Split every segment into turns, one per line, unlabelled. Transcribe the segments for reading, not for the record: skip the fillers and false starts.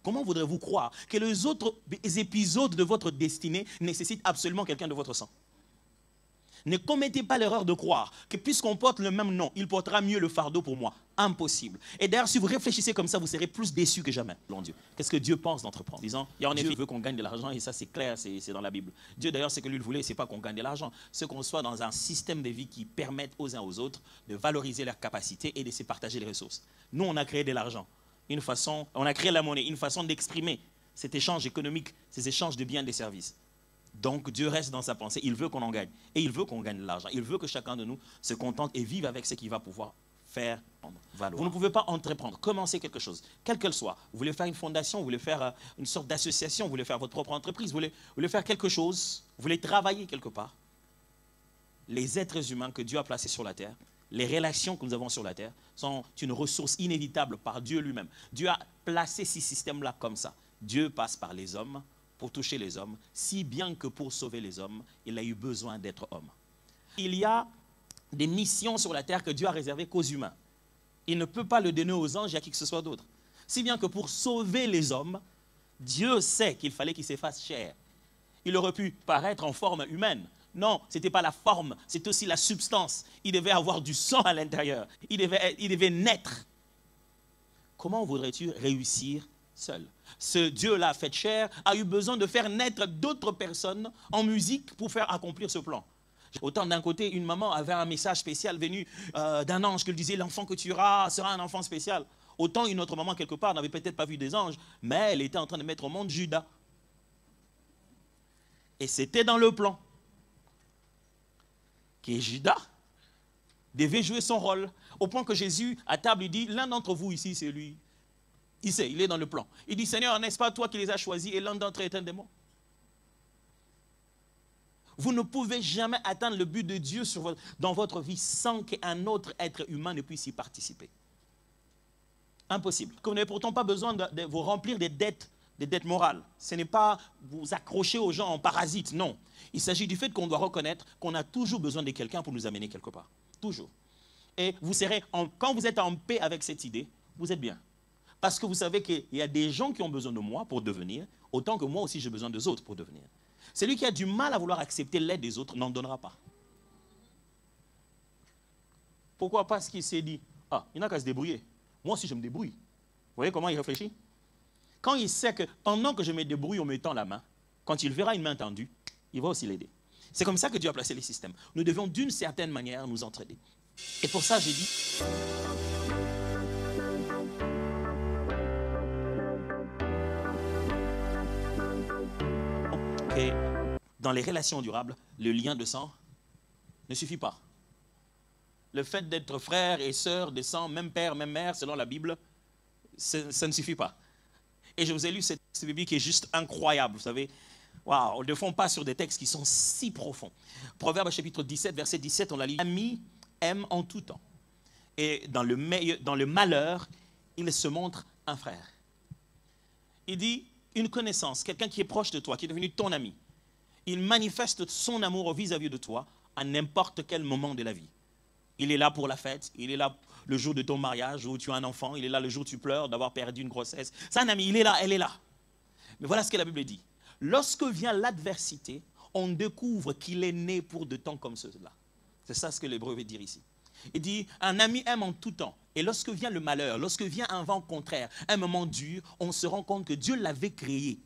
Comment voudrez-vous croire que les autres épisodes de votre destinée nécessitent absolument quelqu'un de votre sang? Ne commettez pas l'erreur de croire que puisqu'on porte le même nom, il portera mieux le fardeau pour moi. Impossible. Et d'ailleurs, si vous réfléchissez comme ça, vous serez plus déçus que jamais. Dieu. Qu'est-ce que Dieu pense d'entreprendre? Disons, il y a en effet, Dieu veut qu'on gagne de l'argent et ça c'est clair, c'est dans la Bible. Dieu d'ailleurs, ce que lui voulait, c'est pas qu'on gagne de l'argent, c'est qu'on soit dans un système de vie qui permette aux uns aux autres de valoriser leurs capacités et de se partager les ressources. Nous, on a créé de l'argent, on a créé la monnaie, une façon d'exprimer cet échange économique, ces échanges de biens et de services. Donc Dieu reste dans sa pensée, il veut qu'on en gagne. Et il veut qu'on gagne de l'argent. Il veut que chacun de nous se contente et vive avec ce qu'il va pouvoir faire valoir. Vous ne pouvez pas entreprendre, commencer quelque chose, quel qu'elle soit. Vous voulez faire une fondation, vous voulez faire une sorte d'association, vous voulez faire votre propre entreprise, vous voulez faire quelque chose, vous voulez travailler quelque part. Les êtres humains que Dieu a placés sur la terre, les relations que nous avons sur la terre sont une ressource inévitable par Dieu lui-même. Dieu a placé ces systèmes-là comme ça. Dieu passe par les hommes pour toucher les hommes, si bien que pour sauver les hommes, il a eu besoin d'être homme. Il y a des missions sur la terre que Dieu a réservées qu'aux humains. Il ne peut pas le donner aux anges et à qui que ce soit d'autre. Si bien que pour sauver les hommes, Dieu sait qu'il fallait qu'il se fasse chair. Il aurait pu paraître en forme humaine. Non, ce n'était pas la forme, c'est aussi la substance. Il devait avoir du sang à l'intérieur. Il devait naître. Comment voudrais-tu réussir seul? Ce Dieu-là, fait chair, a eu besoin de faire naître d'autres personnes en musique pour faire accomplir ce plan. Autant d'un côté, une maman avait un message spécial venu d'un ange qui lui disait « l'enfant que tu auras sera un enfant spécial ». Autant une autre maman, quelque part, n'avait peut-être pas vu des anges, mais elle était en train de mettre au monde Judas. Et c'était dans le plan que Judas devait jouer son rôle, au point que Jésus, à table, lui dit « l'un d'entre vous ici, c'est lui ». Il sait, il est dans le plan. Il dit, Seigneur, n'est-ce pas toi qui les as choisis et l'un d'entre eux est un démon? Vous ne pouvez jamais atteindre le but de Dieu dans votre vie sans qu'un autre être humain ne puisse y participer. Impossible. Vous n'avez pourtant pas besoin de vous remplir des dettes morales. Ce n'est pas vous accrocher aux gens en parasite, non. Il s'agit du fait qu'on doit reconnaître qu'on a toujours besoin de quelqu'un pour nous amener quelque part. Toujours. Et vous serez, quand vous êtes en paix avec cette idée, vous êtes bien. Parce que vous savez qu'il y a des gens qui ont besoin de moi pour devenir, autant que moi aussi j'ai besoin des autres pour devenir. Celui qui a du mal à vouloir accepter l'aide des autres n'en donnera pas. Pourquoi? Parce qu'il s'est dit, ah, il n'a qu'à se débrouiller. Moi aussi je me débrouille. Vous voyez comment il réfléchit? Quand il sait que pendant que je me débrouille en mettant la main, quand il verra une main tendue, il va aussi l'aider. C'est comme ça que Dieu a placé les systèmes. Nous devions d'une certaine manière nous entraider. Et pour ça j'ai dit... Et dans les relations durables, le lien de sang ne suffit pas. Le fait d'être frère et sœur de sang, même père, même mère, selon la Bible, ça ne suffit pas. Et je vous ai lu cette texte biblique qui est juste incroyable, vous savez. Waouh, ne font pas sur des textes qui sont si profonds. Proverbe chapitre 17, verset 17, on l'a lu. L'ami aime en tout temps. Et dans le malheur, il se montre un frère. Il dit... une connaissance, quelqu'un qui est proche de toi, qui est devenu ton ami, il manifeste son amour vis-à-vis de toi à n'importe quel moment de la vie. Il est là pour la fête, il est là le jour de ton mariage où tu as un enfant, il est là le jour où tu pleures d'avoir perdu une grossesse. C'est un ami, il est là, elle est là. Mais voilà ce que la Bible dit. Lorsque vient l'adversité, on découvre qu'il est né pour de temps comme ceux-là. C'est ça ce que l'Hébreu veut dire ici. Il dit, un ami aime en tout temps. Et lorsque vient le malheur, lorsque vient un vent contraire, un moment dur, on se rend compte que Dieu l'avait créé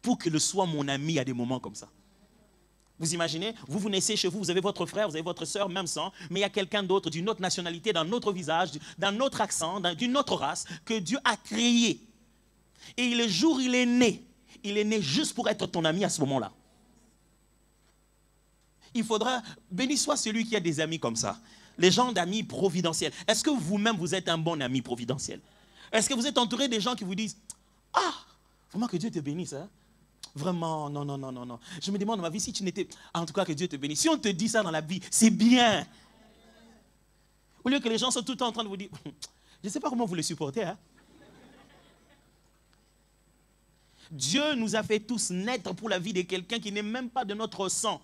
pour qu'il soit mon ami à des moments comme ça. Vous imaginez, vous naissez chez vous, vous avez votre frère, vous avez votre soeur, même sang, mais il y a quelqu'un d'autre, d'une autre nationalité, d'un autre visage, d'un autre accent, d'une autre race, que Dieu a créé. Et le jour où il est né juste pour être ton ami à ce moment-là. Il faudra, béni soit celui qui a des amis comme ça. Les gens d'amis providentiels. Est-ce que vous-même, vous êtes un bon ami providentiel? Est-ce que vous êtes entouré des gens qui vous disent, ah, vraiment que Dieu te bénisse, hein? Vraiment, non, non, non, non, non. Je me demande, ma vie, si tu n'étais... En tout cas, que Dieu te bénisse. Si on te dit ça dans la vie, c'est bien. Au lieu que les gens soient tout le temps en train de vous dire, je ne sais pas comment vous le supportez, hein? Dieu nous a fait tous naître pour la vie de quelqu'un qui n'est même pas de notre sang.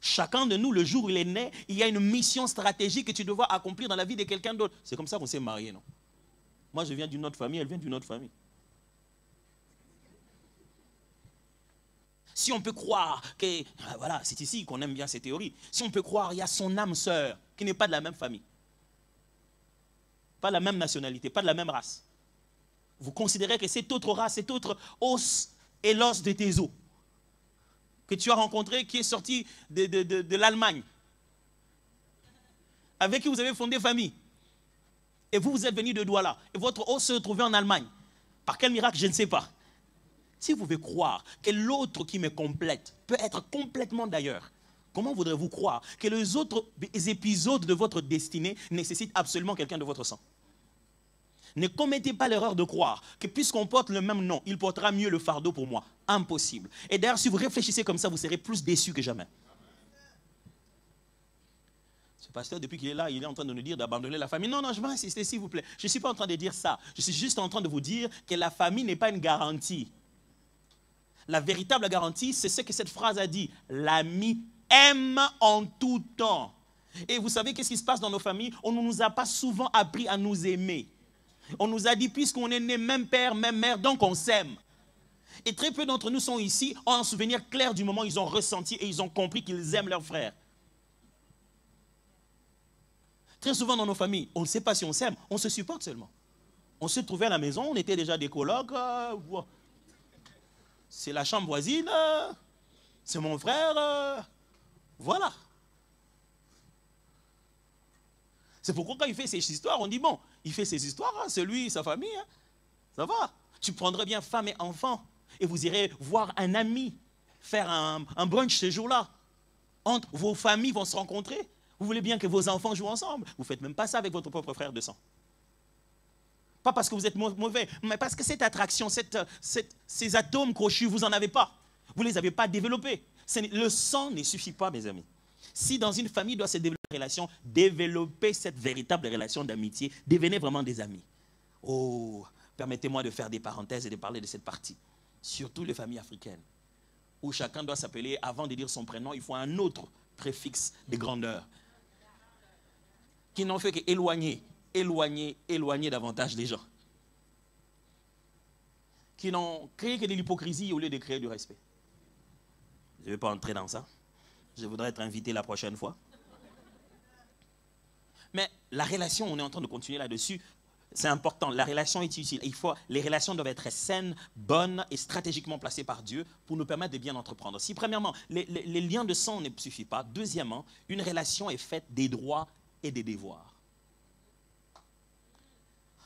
Chacun de nous, le jour où il est né, il y a une mission stratégique que tu dois accomplir dans la vie de quelqu'un d'autre. C'est comme ça qu'on s'est mariés, non? Moi, je viens d'une autre famille, elle vient d'une autre famille. Si on peut croire que, voilà, c'est ici qu'on aime bien ces théories, si on peut croire il y a son âme sœur qui n'est pas de la même famille, pas de la même nationalité, pas de la même race, vous considérez que cette autre race, cette autre os est l'os de tes os, que tu as rencontré, qui est sorti de l'Allemagne, avec qui vous avez fondé famille, et vous êtes venu de Douala, et votre os se trouvait en Allemagne. Par quel miracle, je ne sais pas. Si vous pouvez croire que l'autre qui me complète peut être complètement d'ailleurs, comment voudrez-vous croire que les autres épisodes de votre destinée nécessitent absolument quelqu'un de votre sang? Ne commettez pas l'erreur de croire que puisqu'on porte le même nom, il portera mieux le fardeau pour moi. Impossible. Et d'ailleurs, si vous réfléchissez comme ça, vous serez plus déçus que jamais. Ce pasteur, depuis qu'il est là, il est en train de nous dire d'abandonner la famille. Non, non, je vais insister, s'il vous plaît. Je ne suis pas en train de dire ça. Je suis juste en train de vous dire que la famille n'est pas une garantie. La véritable garantie, c'est ce que cette phrase a dit. L'ami aime en tout temps. Et vous savez qu'est-ce qui se passe dans nos familles? On ne nous a pas souvent appris à nous aimer. On nous a dit, puisqu'on est né même père, même mère, donc on s'aime. Et très peu d'entre nous sont ici, ont un souvenir clair du moment où ils ont ressenti et ils ont compris qu'ils aiment leurs frères. Très souvent dans nos familles, on ne sait pas si on s'aime, on se supporte seulement. On se trouvait à la maison, on était déjà des colocs. C'est la chambre voisine, c'est mon frère, voilà. C'est pourquoi quand il fait ses histoires, on dit bon, il fait ses histoires, hein, c'est lui, sa famille, hein, ça va. Tu prendrais bien femme et enfant et vous irez voir un ami, faire un brunch ce jour-là. Entre vos familles vont se rencontrer. Vous voulez bien que vos enfants jouent ensemble. Vous ne faites même pas ça avec votre propre frère de sang. Pas parce que vous êtes mauvais, mais parce que cette attraction, ces atomes crochus, vous n'en avez pas. Vous ne les avez pas développés. Le sang ne suffit pas, mes amis. Si dans une famille doit se développer une relation, développez cette véritable relation d'amitié, devenez vraiment des amis. Oh, permettez-moi de faire des parenthèses et de parler de cette partie. Surtout les familles africaines, où chacun doit s'appeler, avant de dire son prénom, il faut un autre préfixe de grandeur, qui n'en fait qu'éloigner, éloigner davantage les gens, qui n'ont créé que de l'hypocrisie au lieu de créer du respect. Je ne vais pas entrer dans ça. Je voudrais être invité la prochaine fois. Mais la relation, on est en train de continuer là-dessus. C'est important, la relation est utile. Les relations doivent être saines, bonnes et stratégiquement placées par Dieu pour nous permettre de bien entreprendre. Si premièrement, les liens de sang ne suffisent pas, deuxièmement, une relation est faite des droits et des devoirs.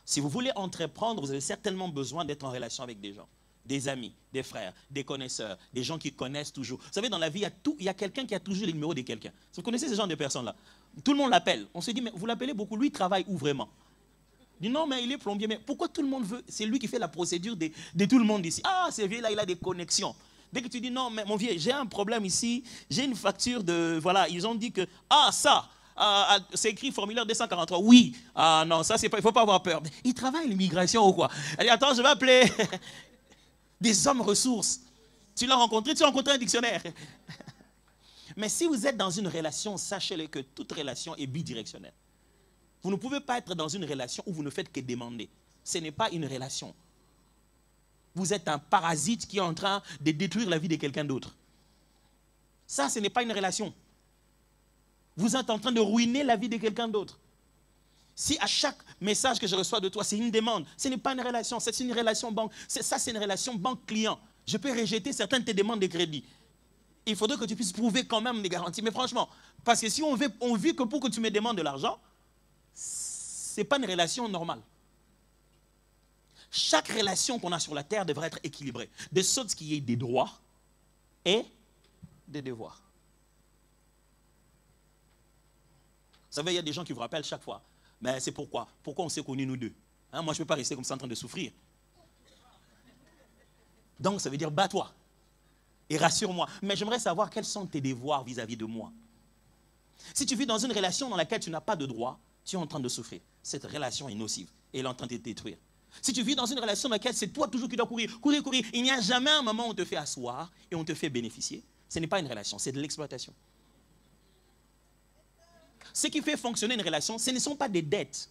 Si vous voulez entreprendre, vous avez certainement besoin d'être en relation avec des gens, des amis, des frères, des connaisseurs, des gens qui connaissent toujours. Vous savez, dans la vie, il y a quelqu'un qui a toujours les numéros de quelqu'un. Vous connaissez ce genre de personnes-là? Tout le monde l'appelle. On se dit, mais vous l'appelez beaucoup, lui, il travaille où vraiment? Il dit, non, mais il est plombier. Mais pourquoi tout le monde veut? C'est lui qui fait la procédure de tout le monde ici. Ah, ce vieux-là, il a des connexions. Dès que tu dis, non, mais mon vieux, j'ai un problème ici, j'ai une facture de... Voilà, ils ont dit que, ah, ça... c'est écrit formulaire 243. Oui. Ah non, ça c'est pas. Il ne faut pas avoir peur. Mais il travaille l'immigration ou quoi? Elle dit attends, je vais appeler des hommes ressources. Tu l'as rencontré, tu as rencontré un dictionnaire. Mais si vous êtes dans une relation, sachez-le que toute relation est bidirectionnelle. Vous ne pouvez pas être dans une relation où vous ne faites que demander. Ce n'est pas une relation. Vous êtes un parasite qui est en train de détruire la vie de quelqu'un d'autre. Ça, ce n'est pas une relation. Vous êtes en train de ruiner la vie de quelqu'un d'autre. Si à chaque message que je reçois de toi, c'est une demande, ce n'est pas une relation, c'est une relation banque. Ça, c'est une relation banque-client. Je peux rejeter certaines de tes demandes de crédit. Il faudrait que tu puisses prouver quand même des garanties. Mais franchement, parce que si on vit que pour que tu me demandes de l'argent, ce n'est pas une relation normale. Chaque relation qu'on a sur la terre devrait être équilibrée. De sorte qu'il y ait des droits et des devoirs. Vous savez, il y a des gens qui vous rappellent chaque fois. Mais c'est pourquoi? Pourquoi on s'est connus nous deux? Hein, moi, je ne peux pas rester comme ça en train de souffrir. Donc, ça veut dire bats-toi. Et rassure-moi. Mais j'aimerais savoir quels sont tes devoirs vis-à-vis de moi. Si tu vis dans une relation dans laquelle tu n'as pas de droit, tu es en train de souffrir. Cette relation est nocive et elle est en train de te détruire. Si tu vis dans une relation dans laquelle c'est toi toujours qui dois courir, il n'y a jamais un moment où on te fait asseoir et on te fait bénéficier. Ce n'est pas une relation, c'est de l'exploitation. Ce qui fait fonctionner une relation, ce ne sont pas des dettes,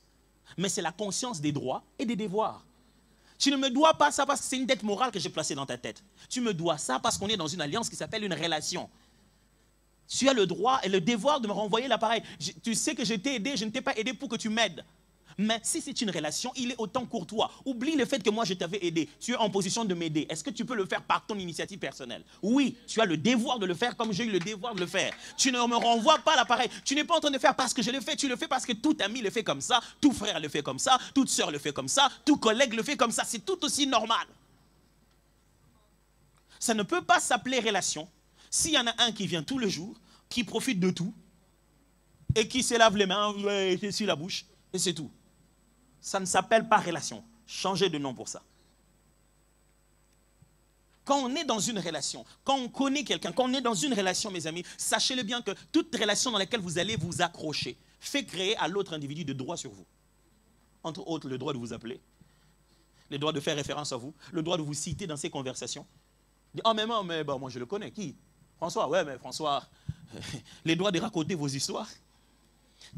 mais c'est la conscience des droits et des devoirs. Tu ne me dois pas ça parce que c'est une dette morale que j'ai placée dans ta tête. Tu me dois ça parce qu'on est dans une alliance qui s'appelle une relation. Tu as le droit et le devoir de me renvoyer l'appareil. Tu sais que je t'ai aidé, je ne t'ai pas aidé pour que tu m'aides. Mais si c'est une relation, il est autant courtois. Oublie le fait que moi je t'avais aidé. Tu es en position de m'aider. Est-ce que tu peux le faire par ton initiative personnelle? Oui, tu as le devoir de le faire comme j'ai eu le devoir de le faire. Tu ne me renvoies pas l'appareil. Tu n'es pas en train de faire parce que je le fais. Tu le fais parce que tout ami le fait comme ça, tout frère le fait comme ça, toute soeur le fait comme ça, tout collègue le fait comme ça. C'est tout aussi normal. Ça ne peut pas s'appeler relation s'il y en a un qui vient tous les jours, qui profite de tout et qui se lave les mains, et sur la bouche, et c'est tout. Ça ne s'appelle pas relation. Changez de nom pour ça. Quand on est dans une relation, quand on connaît quelqu'un, quand on est dans une relation, mes amis, sachez-le bien que toute relation dans laquelle vous allez vous accrocher fait créer à l'autre individu de droits sur vous. Entre autres, le droit de vous appeler, le droit de faire référence à vous, le droit de vous citer dans ses conversations. Oh mais moi je le connais, qui? François, ouais mais François, les droits de raconter vos histoires.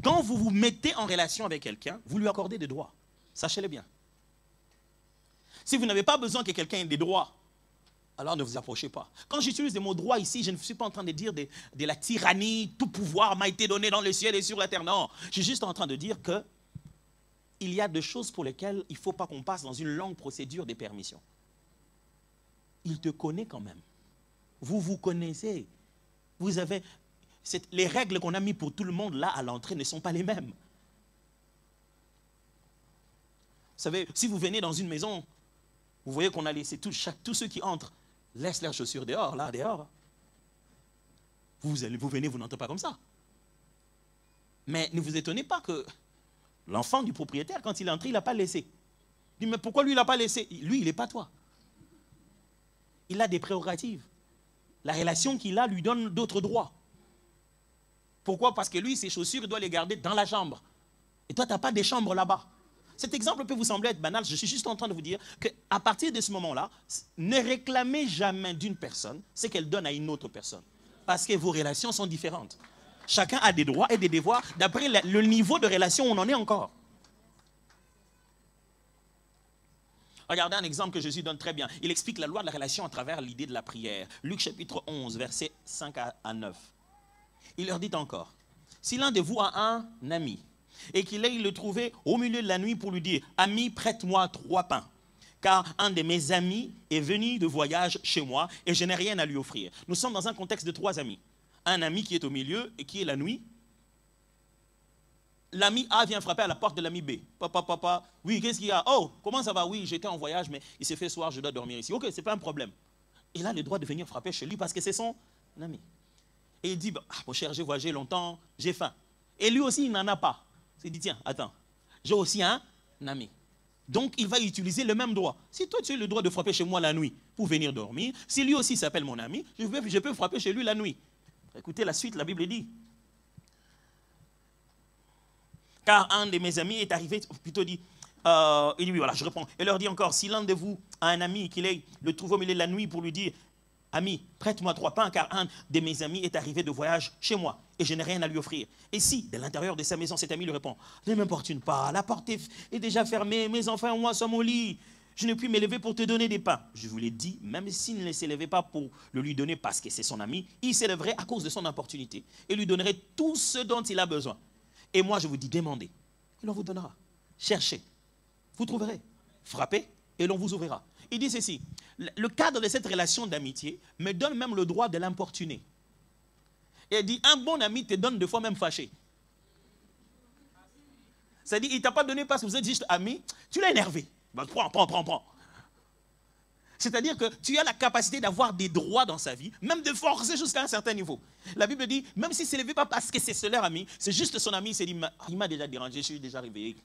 Quand vous vous mettez en relation avec quelqu'un, vous lui accordez des droits. Sachez-le bien. Si vous n'avez pas besoin que quelqu'un ait des droits, alors ne vous approchez pas. Quand j'utilise des mots droits ici, je ne suis pas en train de dire de la tyrannie, tout pouvoir m'a été donné dans le ciel et sur la terre. Non, je suis juste en train de dire que il y a des choses pour lesquelles il ne faut pas qu'on passe dans une longue procédure de permission. Il te connaît quand même. Vous vous connaissez. Vous avez... les règles qu'on a mises pour tout le monde là à l'entrée ne sont pas les mêmes. Vous savez, si vous venez dans une maison, vous voyez qu'on a laissé tous ceux qui entrent laissent leurs chaussures dehors, là, dehors. Vous venez, vous n'entrez pas comme ça. Mais ne vous étonnez pas que l'enfant du propriétaire, quand il est entré, il n'a pas laissé. Il dit, mais pourquoi lui, il n'a pas laissé? Lui, il n'est pas toi. Il a des prérogatives. La relation qu'il a lui donne d'autres droits. Pourquoi? Parce que lui, ses chaussures, il doit les garder dans la chambre. Et toi, tu n'as pas des chambres là-bas. Cet exemple peut vous sembler être banal. Je suis juste en train de vous dire qu'à partir de ce moment-là, ne réclamez jamais d'une personne ce qu'elle donne à une autre personne. Parce que vos relations sont différentes. Chacun a des droits et des devoirs d'après le niveau de relation où on en est encore. Regardez un exemple que Jésus donne très bien. Il explique la loi de la relation à travers l'idée de la prière. Luc chapitre 11, versets 5 à 9. Il leur dit encore, si l'un de vous a un ami et qu'il aille le trouver au milieu de la nuit pour lui dire, ami, prête-moi 3 pains, car un de mes amis est venu de voyage chez moi et je n'ai rien à lui offrir. Nous sommes dans un contexte de 3 amis. Un ami qui est au milieu et qui est la nuit. L'ami A vient frapper à la porte de l'ami B. Papa, oui, qu'est-ce qu'il y a? Oh, comment ça va? Oui, j'étais en voyage, mais il s'est fait soir, je dois dormir ici. Ok, c'est pas un problème. Il a le droit de venir frapper chez lui parce que c'est son ami. Et il dit, mon cher, j'ai voyagé longtemps, j'ai faim. Et lui aussi, il n'en a pas. Il dit, tiens, attends, j'ai aussi un ami. Donc, il va utiliser le même droit. Si toi, tu as le droit de frapper chez moi la nuit pour venir dormir, si lui aussi s'appelle mon ami, je peux frapper chez lui la nuit. Écoutez la suite, la Bible dit. Car un de mes amis est arrivé, plutôt dit, il dit, oui, voilà, je reprends. Et leur dit encore, si l'un de vous a un ami qu'il le trouve au milieu de la nuit pour lui dire, ami, prête-moi 3 pains, car un de mes amis est arrivé de voyage chez moi et je n'ai rien à lui offrir. Et si, de l'intérieur de sa maison, cet ami lui répond, ne m'importune pas, la porte est déjà fermée, mes enfants et moi sommes au lit, je ne puis m'élever pour te donner des pains. Je vous l'ai dit, même s'il ne s'élevait pas pour le lui donner parce que c'est son ami, il s'élèverait à cause de son importunité et lui donnerait tout ce dont il a besoin. Et moi, je vous dis, demandez, et l'on vous donnera. Cherchez, vous trouverez. Frappez, et l'on vous ouvrira. Il dit ceci, le cadre de cette relation d'amitié me donne même le droit de l'importuner. Et il dit, un bon ami te donne des fois même fâché. C'est-à-dire, il ne t'a pas donné parce que vous êtes juste amis, tu l'as énervé. Ben, prends. C'est-à-dire que tu as la capacité d'avoir des droits dans sa vie, même de forcer jusqu'à un certain niveau. La Bible dit, même s'il ne s'est levé pas parce que c'est leur ami, c'est juste son ami, il s'est dit, il m'a déjà dérangé, je suis déjà réveillé.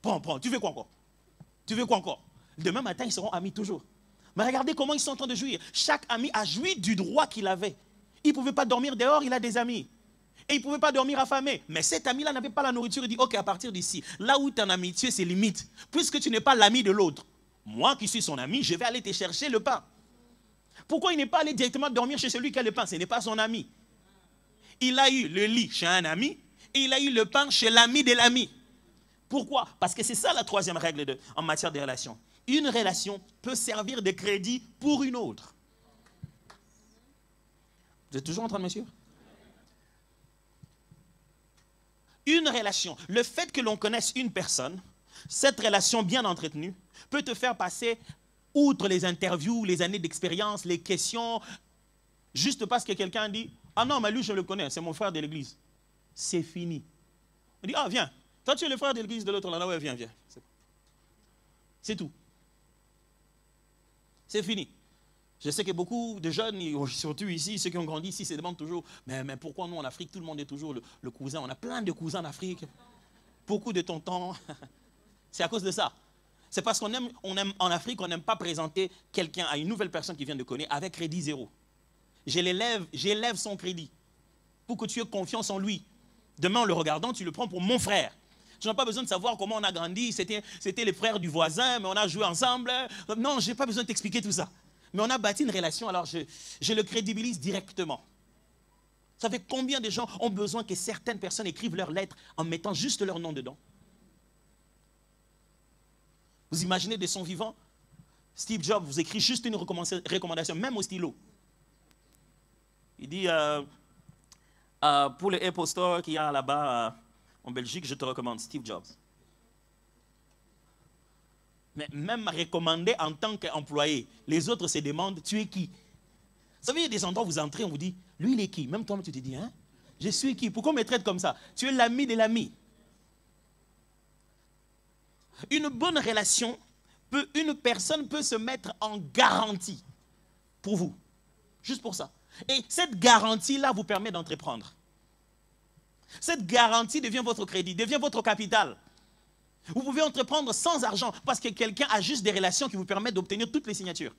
Prends, tu veux quoi encore? Demain matin, ils seront amis toujours. Mais regardez comment ils sont en train de jouir. Chaque ami a joui du droit qu'il avait. Il ne pouvait pas dormir dehors, il a des amis. Et il ne pouvait pas dormir affamé. Mais cet ami-là n'avait pas la nourriture. Il dit, ok, à partir d'ici, là où tu es en amitié, c'est limite. Puisque tu n'es pas l'ami de l'autre. Moi qui suis son ami, je vais aller te chercher le pain. Pourquoi il n'est pas allé directement dormir chez celui qui a le pain? Ce n'est pas son ami. Il a eu le lit chez un ami et il a eu le pain chez l'ami de l'ami. Pourquoi? Parce que c'est ça la 3e règle en matière de relations. Une relation peut servir de crédit pour une autre. Vous êtes toujours en train de me suivre? Une relation, le fait que l'on connaisse une personne, cette relation bien entretenue, peut te faire passer outre les interviews, les années d'expérience, les questions, juste parce que quelqu'un dit « Ah non, mais lui, je le connais, c'est mon frère de l'église. » C'est fini. On dit « Ah, viens, toi, tu es le frère de l'église de l'autre là. Ouais, viens, viens. » C'est tout. C'est fini. Je sais que beaucoup de jeunes, surtout ici, ceux qui ont grandi ici, se demandent toujours « Mais pourquoi nous, en Afrique, tout le monde est toujours le cousin? On a plein de cousins en Afrique. Beaucoup de tontons. » C'est à cause de ça. C'est parce qu'on aime en Afrique, on n'aime pas présenter quelqu'un à une nouvelle personne qui vient de connaître avec crédit zéro. J'élève son crédit pour que tu aies confiance en lui. Demain, en le regardant, tu le prends pour mon frère. Tu n'as pas besoin de savoir comment on a grandi, c'était les frères du voisin, mais on a joué ensemble. Non, je n'ai pas besoin de t'expliquer tout ça. Mais on a bâti une relation, alors je le crédibilise directement. Vous savez combien de gens ont besoin que certaines personnes écrivent leurs lettres en mettant juste leur nom dedans? Vous imaginez de son vivant, Steve Jobs vous écrit juste une recommandation, même au stylo. Il dit, pour le Apple Store qu'il y a là-bas en Belgique, je te recommande Steve Jobs. Mais même recommandé en tant qu'employé, les autres se demandent, tu es qui? Vous savez, il y a des endroits où vous entrez, on vous dit, lui il est qui? Même toi, tu te dis, hein? Je suis qui? Pourquoi on me traite comme ça? Tu es l'ami de l'ami. Une bonne relation, une personne peut se mettre en garantie pour vous. Juste pour ça. Et cette garantie-là vous permet d'entreprendre. Cette garantie devient votre crédit, devient votre capital. Vous pouvez entreprendre sans argent parce que quelqu'un a juste des relations qui vous permettent d'obtenir toutes les signatures.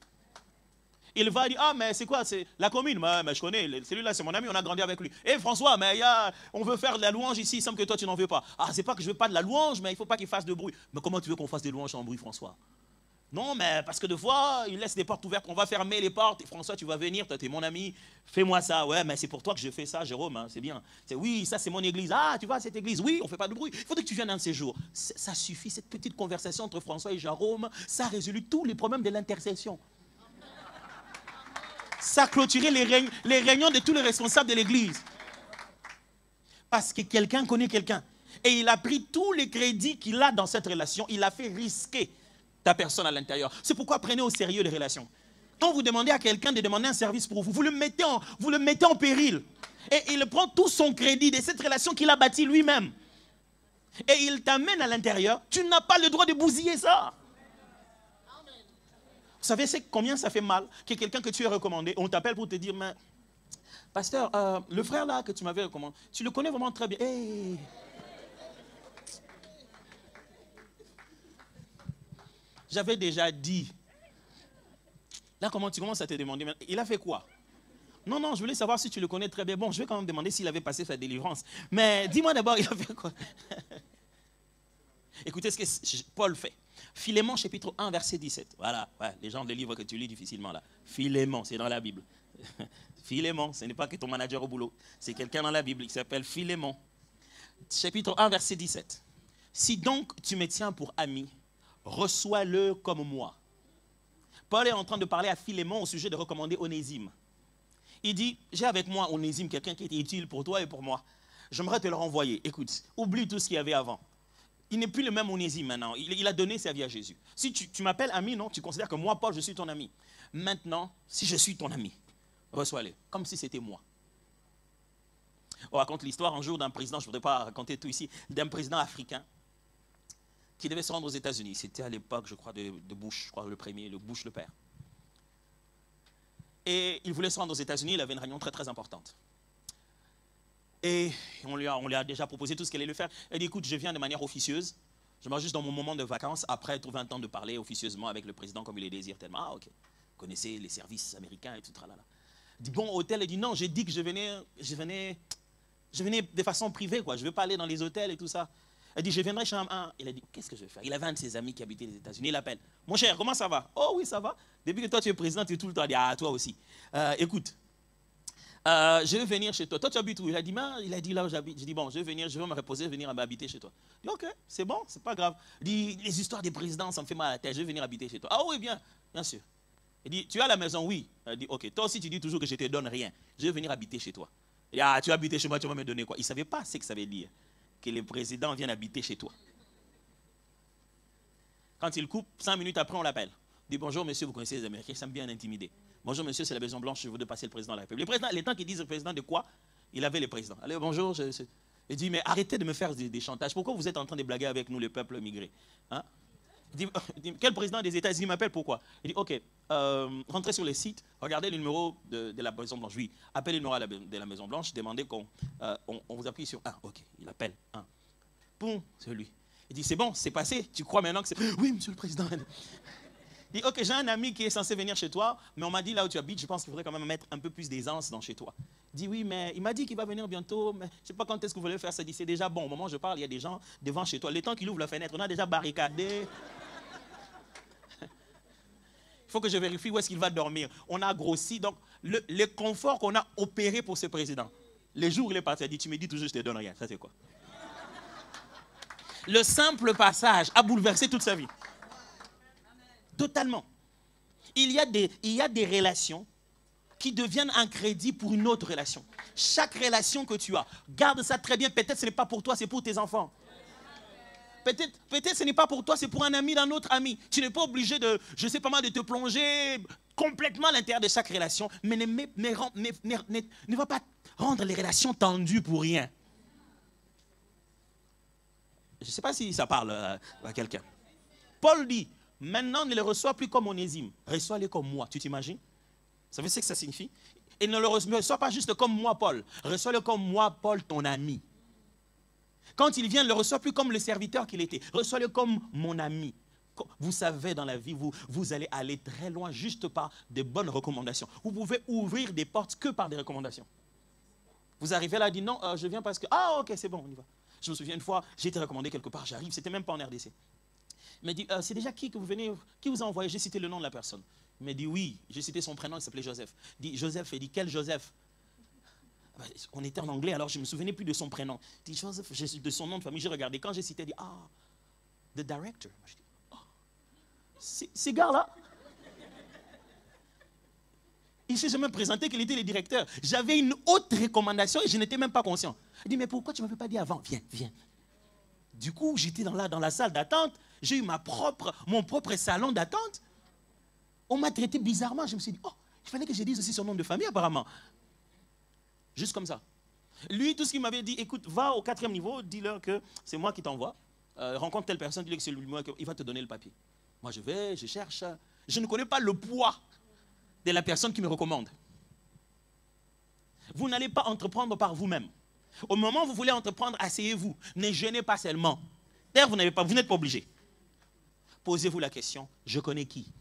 Il va dire, ah mais c'est quoi? C'est la commune, mais je connais, celui-là c'est mon ami, on a grandi avec lui. Eh François, mais on veut faire de la louange ici, il semble que toi tu n'en veux pas. Ah c'est pas que je veux pas de la louange, mais il ne faut pas qu'il fasse de bruit. Mais comment tu veux qu'on fasse des louanges sans bruit, François? Non, mais parce que des fois, il laisse des portes ouvertes, on va fermer les portes. Et François, tu vas venir, toi tu es mon ami, fais-moi ça. Ouais, mais c'est pour toi que je fais ça, Jérôme, hein, c'est bien. Oui, ça c'est mon église. Ah, tu vois, cette église, oui, on ne fait pas de bruit. Il faudrait que tu viennes un de ces jours. Ça suffit, cette petite conversation entre François et Jérôme, ça a résolu tous les problèmes de l'intercession. Ça a clôturé les réunions de tous les responsables de l'église. Parce que quelqu'un connaît quelqu'un. Et il a pris tous les crédits qu'il a dans cette relation, il a fait risquer ta personne à l'intérieur. C'est pourquoi prenez au sérieux les relations. Quand vous demandez à quelqu'un de demander un service pour vous, vous le mettez en péril. Et il prend tout son crédit de cette relation qu'il a bâtie lui-même. Et il t'amène à l'intérieur. Tu n'as pas le droit de bousiller ça. Vous savez combien ça fait mal que quelqu'un que tu as recommandé, on t'appelle pour te dire, mais pasteur, le frère là que tu m'avais recommandé, tu le connais vraiment très bien. Hey. J'avais déjà dit. Là, comment tu commences à te demander, il a fait quoi? Non, non, je voulais savoir si tu le connais très bien. Bon, je vais quand même demander s'il avait passé sa délivrance. Mais dis-moi d'abord, il a fait quoi? Écoutez ce que Paul fait. Philémon, chapitre 1, verset 17. Voilà, ouais, les gens des livres que tu lis difficilement là. Philémon, c'est dans la Bible. Philémon, ce n'est pas que ton manager au boulot. C'est quelqu'un dans la Bible qui s'appelle Philémon. Chapitre 1, verset 17. Si donc tu me tiens pour ami, reçois-le comme moi. Paul est en train de parler à Philémon au sujet de recommander Onésime. Il dit, j'ai avec moi Onésime, quelqu'un qui était utile pour toi et pour moi. J'aimerais te le renvoyer. Écoute, oublie tout ce qu'il y avait avant. Il n'est plus le même Onésime maintenant. Il a donné sa vie à Jésus. Si tu m'appelles ami, non, tu considères que moi, Paul, je suis ton ami. Maintenant, si je suis ton ami, reçois-le, comme si c'était moi. On raconte l'histoire un jour d'un président, je ne voudrais pas raconter tout ici, d'un président africain qui devait se rendre aux États-Unis. C'était à l'époque, je crois, de Bush, je crois le premier, le Bush le père. Et il voulait se rendre aux États-Unis, il avait une réunion très très importante. Et on lui a déjà proposé tout ce qu'elle allait le faire. Elle dit, écoute, je viens de manière officieuse. J'aimerais juste dans mon moment de vacances, après trouver un temps de parler officieusement avec le président comme il le désire tellement. Ah ok, vous connaissez les services américains et tout. Tralala. Il dit, bon, hôtel, elle dit, non, j'ai dit que je venais de façon privée, quoi. Je ne veux pas aller dans les hôtels et tout ça. Elle dit, je viendrai chez un. Il a dit, qu'est-ce que je vais faire? Il avait un de ses amis qui habitait les États-Unis, il l'appelle. Mon cher, comment ça va? Oh oui, ça va. Depuis que toi tu es président, tu es tout le temps à dire, ah, toi aussi. Écoute, Je vais venir chez toi. Toi, tu habites où? Il a dit, là où j'habite. Je dis, bon, je vais venir, je vais me reposer, venir m'habiter chez toi. Il dit, ok, c'est bon, c'est pas grave. Il dit, les histoires des présidents, ça me fait mal à la tête, je vais venir habiter chez toi. Ah oui, bien sûr. Il dit, tu as la maison? Oui. Il dit, ok, toi aussi tu dis toujours que je ne te donne rien. Je vais venir habiter chez toi. Il dit, ah, tu vas habiter chez moi, tu vas me donner quoi? Il ne savait pas ce que ça veut dire, que les présidents viennent habiter chez toi. Quand il coupe, 5 minutes après, on l'appelle. Il dit, bonjour monsieur, vous connaissez les Américains, ça me bien intimider. Bonjour monsieur, c'est la Maison Blanche, je veux passer le président de la République. Le président, les temps qu'ils disent le président de quoi? Il avait le président. Allez, bonjour. Il dit, mais arrêtez de me faire des chantages. Pourquoi vous êtes en train de blaguer avec nous, le peuple migré? Hein? Il dit, quel président des États-Unis m'appelle? Pourquoi? Il dit, ok, rentrez sur le site, regardez le numéro de la Maison Blanche. Oui, appelez le numéro de la Maison Blanche, demandez qu'on vous appuie sur 1. Ok, il appelle 1. Boum, c'est lui. Il dit, c'est bon, c'est passé. Tu crois maintenant que c'est... Oui, monsieur le président. Il dit, ok, j'ai un ami qui est censé venir chez toi, mais on m'a dit là où tu habites, je pense qu'il faudrait quand même mettre un peu plus d'aisance dans chez toi. Il dit, oui, mais il m'a dit qu'il va venir bientôt, mais je ne sais pas quand est-ce que vous voulez faire ça. Il dit, c'est déjà bon, au moment où je parle, il y a des gens devant chez toi. Le temps qu'il ouvre la fenêtre, on a déjà barricadé. Il faut que je vérifie où est-ce qu'il va dormir. On a grossi, donc le confort qu'on a opéré pour ce président. Le jour où il est parti, il a dit, tu me dis toujours, je ne te donne rien. Ça, c'est quoi? Le simple passage a bouleversé toute sa vie. Totalement. Il y a des relations qui deviennent un crédit pour une autre relation. Chaque relation que tu as, garde ça très bien. Peut-être ce n'est pas pour toi, c'est pour tes enfants. Peut-être ce n'est pas pour toi, c'est pour un ami d'un autre ami. Tu n'es pas obligé de, je sais pas moi, de te plonger complètement à l'intérieur de chaque relation, mais ne va pas rendre les relations tendues pour rien. Je ne sais pas si ça parle à quelqu'un. Paul dit, maintenant ne les reçois plus comme Onésime, reçois-les comme moi. Tu t'imagines? Vous savez ce que ça signifie? Et ne le reçois pas juste comme moi, Paul. Reçois-le comme moi, Paul, ton ami. Quand il vient, ne le reçois plus comme le serviteur qu'il était. Reçois-le comme mon ami. Vous savez, dans la vie, vous allez aller très loin juste par des bonnes recommandations. Vous pouvez ouvrir des portes que par des recommandations. Vous arrivez là et dites non, je viens parce que... Ah, ok, c'est bon, on y va. Je me souviens une fois, j'ai été recommandé quelque part, j'arrive, c'était même pas en RDC. Il m'a dit, c'est déjà qui que vous venez, qui vous a envoyé? J'ai cité le nom de la personne. Il m'a dit, oui, j'ai cité son prénom, il s'appelait Joseph. Il dit, Joseph, il dit, quel Joseph? On était en anglais, alors je ne me souvenais plus de son prénom. Il dit, Joseph, de son nom de famille, j'ai regardé. Quand j'ai cité, il dit, ah, the director. Je dis, oh, ce gars-là. Il ne s'est jamais présenté qu'il était le directeur. J'avais une autre recommandation et je n'étais même pas conscient. Il dit, mais pourquoi tu ne m'avais pas dit avant? Viens, viens. Du coup, j'étais dans la salle d'attente. J'ai eu mon propre salon d'attente. On m'a traité bizarrement. Je me suis dit, oh, il fallait que je dise aussi son nom de famille apparemment. Juste comme ça. Lui, tout ce qu'il m'avait dit, écoute, va au 4e niveau, dis-leur que c'est moi qui t'envoie. Rencontre telle personne, dis-leur que c'est lui, il va te donner le papier. Moi, je vais, je cherche. Je ne connais pas le poids de la personne qui me recommande. Vous n'allez pas entreprendre par vous-même. Au moment où vous voulez entreprendre, asseyez-vous. Ne gênez pas seulement. D'ailleurs, vous n'êtes pas obligé. Posez-vous la question, je connais qui?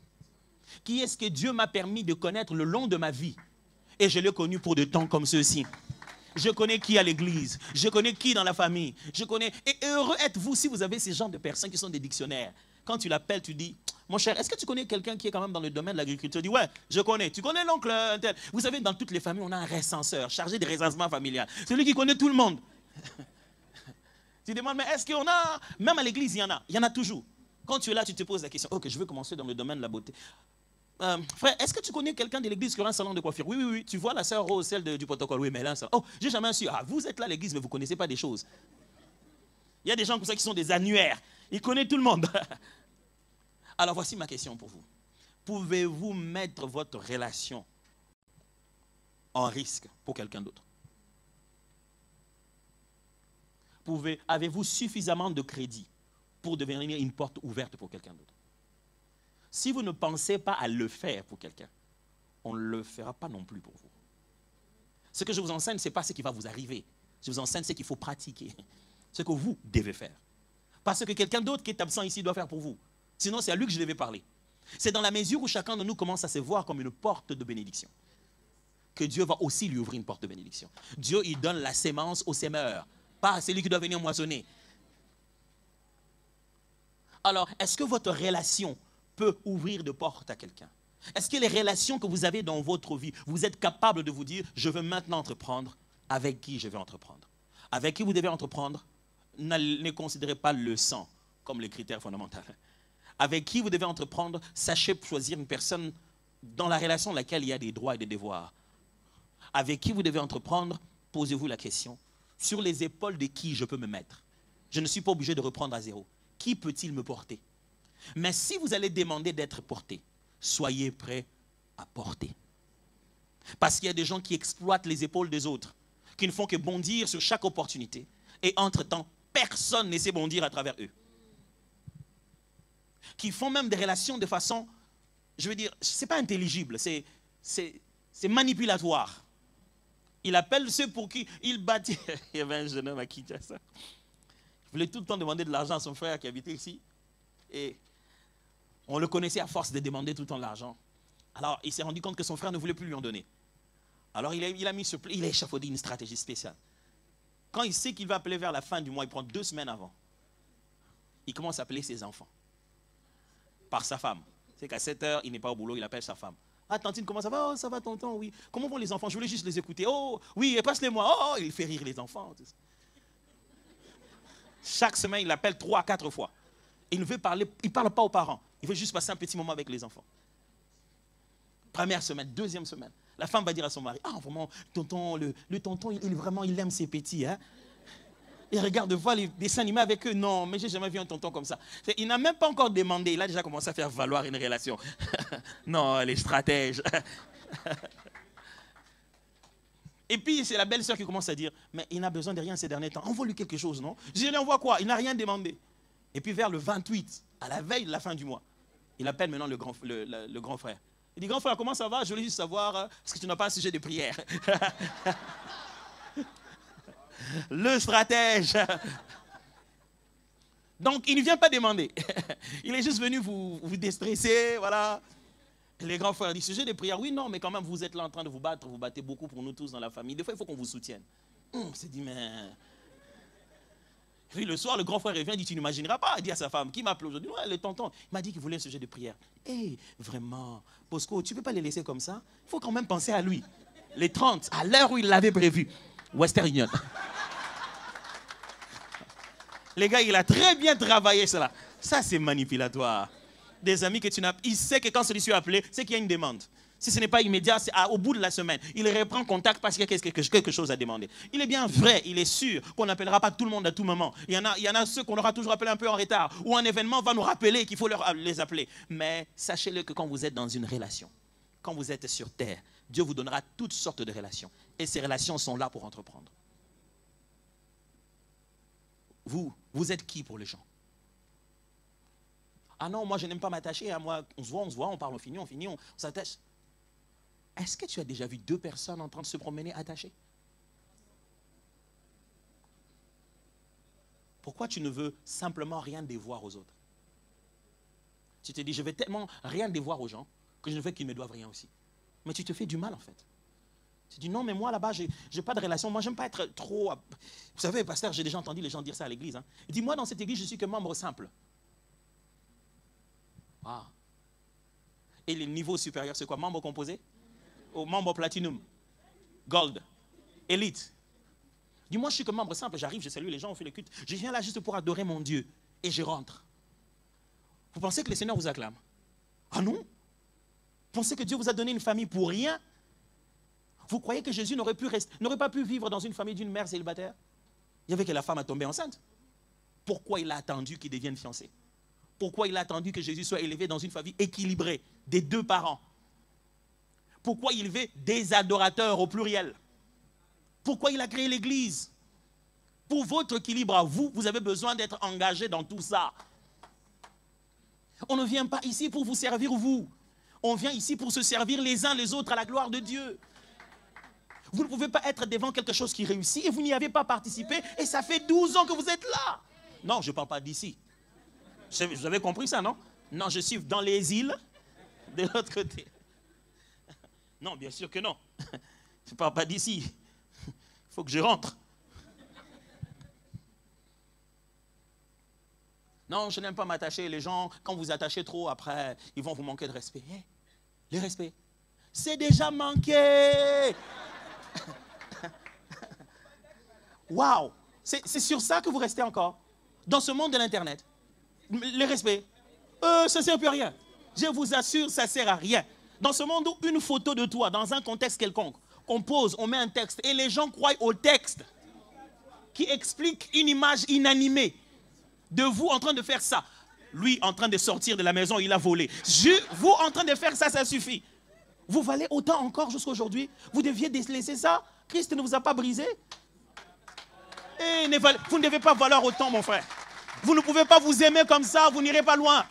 Qui est-ce que Dieu m'a permis de connaître le long de ma vie? Et je l'ai connu pour des temps comme ceux-ci. Je connais qui à l'église. Je connais qui dans la famille. Je connais. Et heureux êtes-vous si vous avez ces genres de personnes qui sont des dictionnaires. Quand tu l'appelles, tu dis, mon cher, est-ce que tu connais quelqu'un qui est quand même dans le domaine de l'agriculture? Tu dis, ouais, je connais. Tu connais l'oncle tel. Vous savez, dans toutes les familles, on a un recenseur chargé des recensements familiales. Celui qui connaît tout le monde. Tu demandes, mais est-ce qu'il y en a? Même à l'église, il y en a. Il y en a toujours. Quand tu es là, tu te poses la question, ok, je veux commencer dans le domaine de la beauté. Frère, est-ce que tu connais quelqu'un de l'église qui aura un salon de coiffure? Oui, oui, oui. Tu vois la sœur Rose, celle du protocole. Oui, mais là, ça. Oh, j'ai jamais su. Ah, vous êtes là à l'église, mais vous ne connaissez pas des choses. Il y a des gens comme ça qui sont des annuaires. Ils connaissent tout le monde. Alors, voici ma question pour vous. Pouvez-vous mettre votre relation en risque pour quelqu'un d'autre? Avez-vous suffisamment de crédit pour devenir une porte ouverte pour quelqu'un d'autre? Si vous ne pensez pas à le faire pour quelqu'un, on ne le fera pas non plus pour vous. Ce que je vous enseigne, ce n'est pas ce qui va vous arriver. Je vous enseigne ce qu'il faut pratiquer, ce que vous devez faire. Parce que quelqu'un d'autre qui est absent ici doit faire pour vous. Sinon, c'est à lui que je devais parler. C'est dans la mesure où chacun de nous commence à se voir comme une porte de bénédiction que Dieu va aussi lui ouvrir une porte de bénédiction. Dieu, il donne la sémence au sémeur, pas à celui qui doit venir moissonner. Alors, est-ce que votre relation peut ouvrir de portes à quelqu'un? Est-ce que les relations que vous avez dans votre vie, vous êtes capable de vous dire, je veux maintenant entreprendre, avec qui je vais entreprendre? Avec qui vous devez entreprendre? Ne considérez pas le sang comme le critère fondamental. Avec qui vous devez entreprendre, sachez choisir une personne dans la relation dans laquelle il y a des droits et des devoirs. Avec qui vous devez entreprendre, posez-vous la question, sur les épaules de qui je peux me mettre? Je ne suis pas obligé de reprendre à zéro. Qui peut-il me porter? Mais si vous allez demander d'être porté, soyez prêts à porter. Parce qu'il y a des gens qui exploitent les épaules des autres, qui ne font que bondir sur chaque opportunité. Et entre-temps, personne ne sait bondir à travers eux. Qui font même des relations de façon, je veux dire, ce n'est pas intelligible, c'est manipulatoire. Il appelle ceux pour qui il bâtit. Il y avait un jeune homme à qui il dit ça. Il voulait tout le temps demander de l'argent à son frère qui habitait ici. Et on le connaissait à force de demander tout le temps de l'argent. Alors, il s'est rendu compte que son frère ne voulait plus lui en donner. Alors, il a échafaudé une stratégie spéciale. Quand il sait qu'il va appeler vers la fin du mois, il prend 2 semaines avant. Il commence à appeler ses enfants. Par sa femme. C'est qu'à 7 heures, il n'est pas au boulot, il appelle sa femme. Ah, tantine, comment ça va? Oh, ça va, tonton, oui. Comment vont les enfants? Je voulais juste les écouter. Oh, oui, passe-les-moi. Oh, il fait rire les enfants. Chaque semaine, il appelle 3 à 4 fois. Il ne veut parler, il ne parle pas aux parents. Il veut juste passer un petit moment avec les enfants. Première semaine, deuxième semaine. La femme va dire à son mari, ah, vraiment, tonton, le tonton, il aime ses petits, hein. Il regarde voir les dessins animés avec eux. Non, mais j'ai jamais vu un tonton comme ça. Il n'a même pas encore demandé. Il a déjà commencé à faire valoir une relation. Non, les stratèges. Et puis, c'est la belle-sœur qui commence à dire, mais il n'a besoin de rien ces derniers temps. Envoie-lui quelque chose, non? Je lui envoie quoi? Il n'a rien demandé. Et puis, vers le 28, à la veille de la fin du mois, il appelle maintenant le grand frère. Il dit, grand frère, comment ça va? Je voulais juste savoir, est-ce que tu n'as pas un sujet de prière? Le stratège. Donc, il ne vient pas demander. Il est juste venu vous déstresser, voilà. Les grands frères disent, sujet de prière, oui, non, mais quand même, vous êtes là en train de vous battre, vous battez beaucoup pour nous tous dans la famille. Des fois, il faut qu'on vous soutienne. On s'est dit, mais... Puis le soir, le grand frère revient, il dit, tu n'imagineras pas, il dit à sa femme, qui m'appelle aujourd'hui? Ouais, le tonton, il m'a dit qu'il voulait un sujet de prière. Hé, vraiment, Bosco, tu ne peux pas les laisser comme ça? Il faut quand même penser à lui. Les 30, à l'heure où il l'avait prévu. Western Union. Les gars, il a très bien travaillé cela. Ça, c'est manipulatoire. Des amis que tu n'as... Il sait que quand celui-ci est appelé, c'est qu'il y a une demande. Si ce n'est pas immédiat, c'est au bout de la semaine. Il reprend contact parce qu'il y a quelque chose à demander. Il est bien vrai, il est sûr qu'on n'appellera pas tout le monde à tout moment. Il y en a ceux qu'on aura toujours appelé un peu en retard. Ou un événement va nous rappeler qu'il faut les appeler. Mais sachez-le que quand vous êtes dans une relation, quand vous êtes sur terre, Dieu vous donnera toutes sortes de relations. Et ces relations sont là pour entreprendre. Vous êtes qui pour les gens? Ah non, moi je n'aime pas m'attacher. À moi, on se voit, on parle, on finit, on s'attache. Est-ce que tu as déjà vu 2 personnes en train de se promener attachées? Pourquoi tu ne veux simplement rien dévoir aux autres? Tu te dis, je vais tellement rien dévoir aux gens que je ne veux qu'ils me doivent rien aussi. Mais tu te fais du mal en fait. Tu dis, non, mais moi là-bas, je n'ai pas de relation. Moi, je n'aime pas être trop... Vous savez, pasteur, j'ai déjà entendu les gens dire ça à l'église. Hein. Il dit, moi, dans cette église, je suis que membre simple. Ah. Et le niveau supérieur, c'est quoi? Membre composé? Ou membre platinum? Gold? Élite? Dis-moi, je suis que membre simple. J'arrive, je salue les gens, on fait le culte. Je viens là juste pour adorer mon Dieu. Et je rentre. Vous pensez que le Seigneur vous acclame? Ah non? Vous pensez que Dieu vous a donné une famille pour rien? Vous croyez que Jésus n'aurait pas pu vivre dans une famille d'une mère célibataire? Il y avait que la femme a tombé enceinte. Pourquoi il a attendu qu'il devienne fiancé? Pourquoi il a attendu que Jésus soit élevé dans une famille équilibrée des 2 parents? Pourquoi il veut des adorateurs au pluriel? Pourquoi il a créé l'église? Pour votre équilibre à vous, vous avez besoin d'être engagé dans tout ça. On ne vient pas ici pour vous servir vous. On vient ici pour se servir les uns les autres à la gloire de Dieu. Vous ne pouvez pas être devant quelque chose qui réussit et vous n'y avez pas participé et ça fait 12 ans que vous êtes là. Non, je ne parle pas d'ici. Vous avez compris ça, non? Non, je suis dans les îles de l'autre côté. Non, bien sûr que non. Je ne parle pas d'ici. Il faut que je rentre. Non, je n'aime pas m'attacher. Les gens, quand vous attachez trop, après, ils vont vous manquer de respect. Le respect. C'est déjà manqué. Waouh. C'est sur ça que vous restez encore. Dans ce monde de l'Internet. Le respect. Ça ne sert plus à rien. Je vous assure, ça ne sert à rien. Dans ce monde où une photo de toi, dans un contexte quelconque, qu'on pose, on met un texte, et les gens croient au texte qui explique une image inanimée de vous en train de faire ça. Lui en train de sortir de la maison, il a volé. Vous en train de faire ça, ça suffit. Vous valez autant encore jusqu'à aujourd'hui. Vous deviez laisser ça. Christ ne vous a pas brisé. Et vous ne devez pas valoir autant, mon frère. Vous ne pouvez pas vous aimer comme ça, vous n'irez pas loin.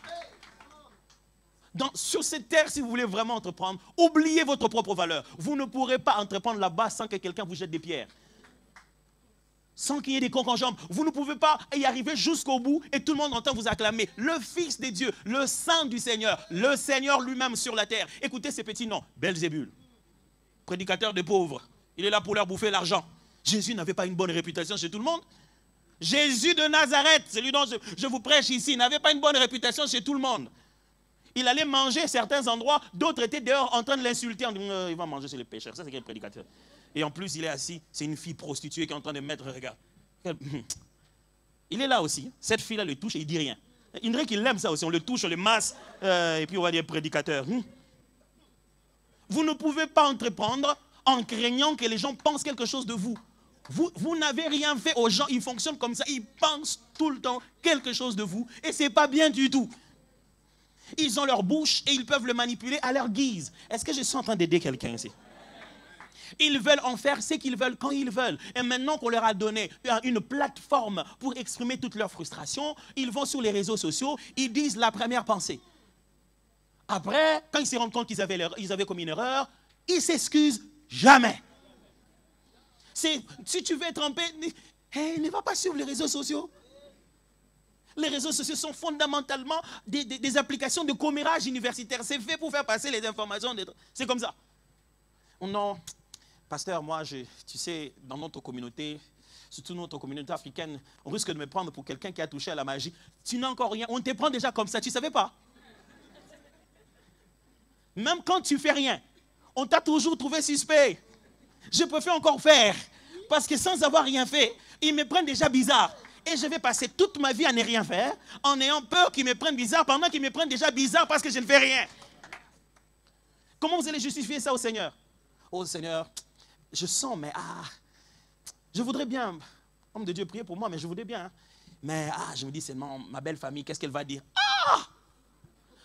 Sur cette terre, si vous voulez vraiment entreprendre, oubliez votre propre valeur. Vous ne pourrez pas entreprendre là-bas sans que quelqu'un vous jette des pierres. Sans qu'il y ait des conques en jambes. Vous ne pouvez pas y arriver jusqu'au bout et tout le monde entend vous acclamer. Le Fils de Dieu, le Saint du Seigneur, le Seigneur lui-même sur la terre. Écoutez ces petits noms. Belzébul, prédicateur de pauvres. Il est là pour leur bouffer l'argent. Jésus n'avait pas une bonne réputation chez tout le monde. Jésus de Nazareth, celui dont je vous prêche ici, n'avait pas une bonne réputation chez tout le monde. Il allait manger à certains endroits, d'autres étaient dehors en train de l'insulter, en disant il va manger chez les pécheurs. Ça, c'est quel prédicateur? Et en plus, il est assis, c'est une fille prostituée qui est en train de mettre, regarde. Il est là aussi. Cette fille-là le touche et il ne dit rien. Il dirait qu'il aime ça aussi. On le touche, on le masse, et puis on va dire prédicateur. Vous ne pouvez pas entreprendre en craignant que les gens pensent quelque chose de vous. Vous n'avez rien fait aux gens, ils fonctionnent comme ça. Ils pensent tout le temps quelque chose de vous et ce n'est pas bien du tout. Ils ont leur bouche et ils peuvent le manipuler à leur guise. Est-ce que je suis en train d'aider quelqu'un ici? Ils veulent en faire ce qu'ils veulent quand ils veulent. Et maintenant qu'on leur a donné une plateforme pour exprimer toute leur frustration, ils vont sur les réseaux sociaux, ils disent la première pensée. Après, quand ils se rendent compte qu'ils avaient commis une erreur, ils s'excusent jamais. Si tu veux tromper, ne va pas sur les réseaux sociaux. Les réseaux sociaux sont fondamentalement des applications de commérage universitaire. C'est fait pour faire passer les informations. C'est comme ça. Non, pasteur, moi, tu sais, dans notre communauté, surtout notre communauté africaine, on risque de me prendre pour quelqu'un qui a touché à la magie. Tu n'as encore rien. On te prend déjà comme ça. Tu ne savais pas? Même quand tu ne fais rien, on t'a toujours trouvé suspect. Je préfère encore faire. Parce que sans avoir rien fait, ils me prennent déjà bizarre. Et je vais passer toute ma vie à ne rien faire, en ayant peur qu'ils me prennent bizarre, pendant qu'ils me prennent déjà bizarre parce que je ne fais rien. Comment vous allez justifier ça au Seigneur? Oh Seigneur, je sens, mais je voudrais bien, homme de Dieu, prier pour moi, mais je voudrais bien. Mais je me dis seulement, ma belle famille, qu'est-ce qu'elle va dire?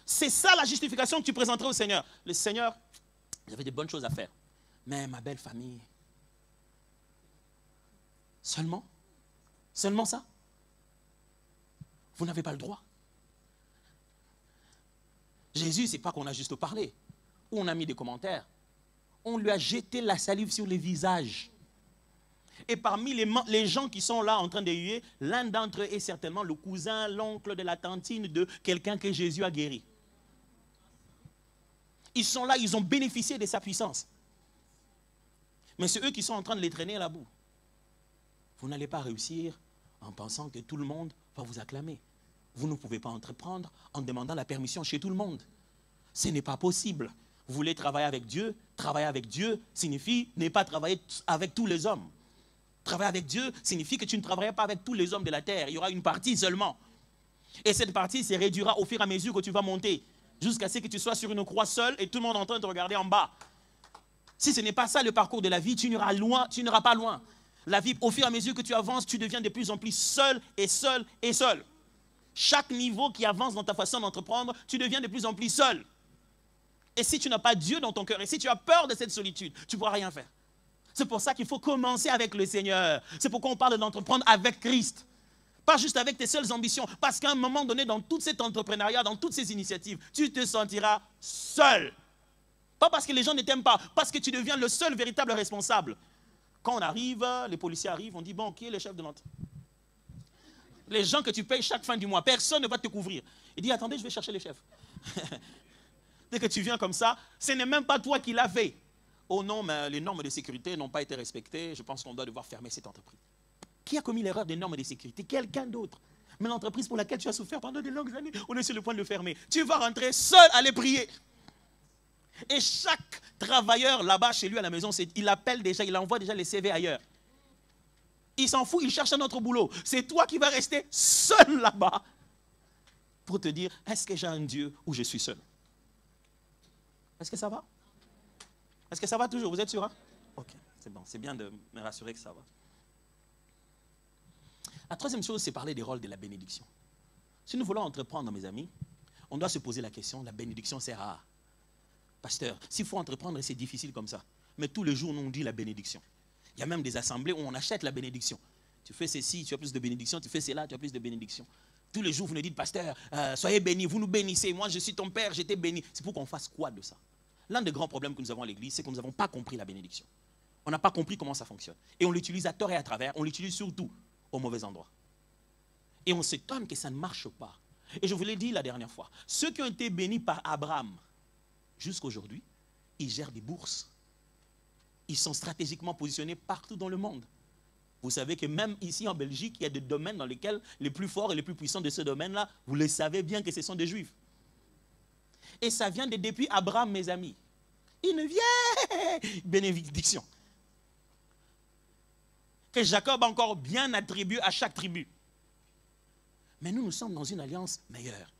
C'est ça la justification que tu présenterais au Seigneur. Le Seigneur, j'avais des bonnes choses à faire. Mais ma belle famille, seulement ça? Vous n'avez pas le droit. Jésus, ce n'est pas qu'on a juste parlé, ou on a mis des commentaires. On lui a jeté la salive sur les visages. Et parmi les gens qui sont là en train de huer, l'un d'entre eux est certainement le cousin, l'oncle de la tantine de quelqu'un que Jésus a guéri. Ils sont là, ils ont bénéficié de sa puissance. Mais c'est eux qui sont en train de les traîner à la boue. Vous n'allez pas réussir en pensant que tout le monde va vous acclamer. Vous ne pouvez pas entreprendre en demandant la permission chez tout le monde. Ce n'est pas possible. Vous voulez travailler avec Dieu signifie ne pas travailler avec tous les hommes. Travailler avec Dieu signifie que tu ne travailleras pas avec tous les hommes de la terre. Il y aura une partie seulement. Et cette partie se réduira au fur et à mesure que tu vas monter, jusqu'à ce que tu sois sur une croix seule et tout le monde en train de te regarder en bas. Si ce n'est pas ça le parcours de la vie, tu n'iras pas loin. La vie, au fur et à mesure que tu avances, tu deviens de plus en plus seul et seul et seul. Chaque niveau qui avance dans ta façon d'entreprendre, tu deviens de plus en plus seul. Et si tu n'as pas Dieu dans ton cœur, et si tu as peur de cette solitude, tu ne pourras rien faire. C'est pour ça qu'il faut commencer avec le Seigneur. C'est pourquoi on parle d'entreprendre avec Christ. Pas juste avec tes seules ambitions. Parce qu'à un moment donné, dans tout cet entrepreneuriat, dans toutes ces initiatives, tu te sentiras seul. Pas parce que les gens ne t'aiment pas, parce que tu deviens le seul véritable responsable. Quand on arrive, les policiers arrivent, on dit, bon, qui est le chef de l'entreprise? Les gens que tu payes chaque fin du mois, personne ne va te couvrir. Il dit, attendez, je vais chercher les chefs. Dès que tu viens comme ça, ce n'est même pas toi qui l'as fait. Oh non, mais les normes de sécurité n'ont pas été respectées, je pense qu'on doit devoir fermer cette entreprise. Qui a commis l'erreur des normes de sécurité? Quelqu'un d'autre. Mais l'entreprise pour laquelle tu as souffert pendant de longues années, on est sur le point de le fermer. Tu vas rentrer seul aller prier. Et chaque travailleur là-bas chez lui à la maison, il appelle déjà, il envoie déjà les CV ailleurs. Il s'en fout, il cherche un autre boulot. C'est toi qui vas rester seul là-bas pour te dire, est-ce que j'ai un Dieu ou je suis seul? Est-ce que ça va? Est-ce que ça va toujours? Vous êtes sûr? Hein? Ok, c'est bon, c'est bien de me rassurer que ça va. La troisième chose, c'est parler des rôles de la bénédiction. Si nous voulons entreprendre, mes amis, on doit se poser la question, la bénédiction sert à... Pasteur, s'il faut entreprendre, c'est difficile comme ça. Mais tous les jours, nous on dit la bénédiction. Il y a même des assemblées où on achète la bénédiction. Tu fais ceci, tu as plus de bénédiction, tu fais cela, tu as plus de bénédiction. Tous les jours, vous nous dites, pasteur, soyez bénis, vous nous bénissez. Moi, je suis ton père, j'étais béni. C'est pour qu'on fasse quoi de ça? L'un des grands problèmes que nous avons à l'église, c'est que nous n'avons pas compris la bénédiction. On n'a pas compris comment ça fonctionne. Et on l'utilise à tort et à travers, on l'utilise surtout au mauvais endroit. Et on s'étonne que ça ne marche pas. Et je vous l'ai dit la dernière fois, ceux qui ont été bénis par Abraham, jusqu'à aujourd'hui, ils gèrent des bourses. Ils sont stratégiquement positionnés partout dans le monde. Vous savez que même ici en Belgique, il y a des domaines dans lesquels les plus forts et les plus puissants de ce domaine-là, vous le savez bien que ce sont des Juifs. Et ça vient de depuis Abraham, mes amis. Une vieille bénédiction que Jacob a encore bien attribuée à chaque tribu. Mais nous sommes dans une alliance meilleure.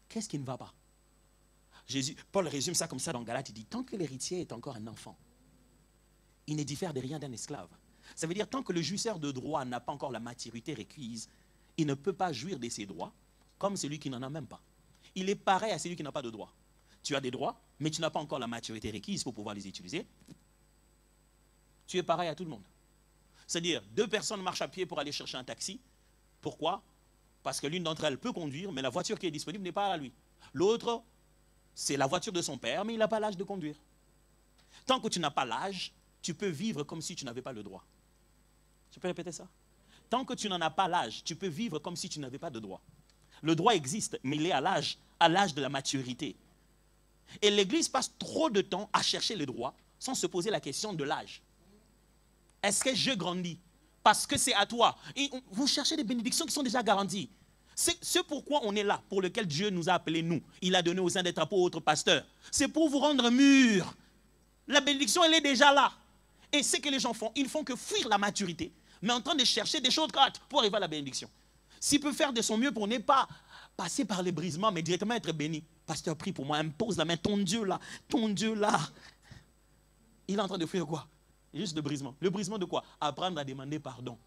Qu'est-ce qui ne va pas? Paul résume ça comme ça dans Galates, il dit, tant que l'héritier est encore un enfant, il ne diffère de rien d'un esclave. Ça veut dire, tant que le jouisseur de droit n'a pas encore la maturité requise, il ne peut pas jouir de ses droits comme celui qui n'en a même pas. Il est pareil à celui qui n'a pas de droits. Tu as des droits, mais tu n'as pas encore la maturité requise pour pouvoir les utiliser. Tu es pareil à tout le monde. C'est-à-dire, deux personnes marchent à pied pour aller chercher un taxi. Pourquoi? Parce que l'une d'entre elles peut conduire, mais la voiture qui est disponible n'est pas à lui. L'autre, c'est la voiture de son père, mais il n'a pas l'âge de conduire. Tant que tu n'as pas l'âge, tu peux vivre comme si tu n'avais pas le droit. Je peux répéter ça? Tant que tu n'en as pas l'âge, tu peux vivre comme si tu n'avais pas de droit. Le droit existe, mais il est à l'âge de la maturité. Et l'Église passe trop de temps à chercher le droit sans se poser la question de l'âge. Est-ce que je grandis? Parce que c'est à toi. Et vous cherchez des bénédictions qui sont déjà garanties. C'est pourquoi on est là, pour lequel Dieu nous a appelés, nous. Il a donné aux uns d'être apôtres, pasteurs. C'est pour vous rendre mûrs. La bénédiction, elle est déjà là. Et ce que les gens font, ils ne font que fuir la maturité, mais en train de chercher des choses grattes pour arriver à la bénédiction. S'il peut faire de son mieux pour ne pas passer par les brisements, mais directement être béni. Pasteur, prie pour moi, impose la main, ton Dieu là, il est en train de fuir quoi? Juste le brisement. Le brisement de quoi? Apprendre à demander pardon.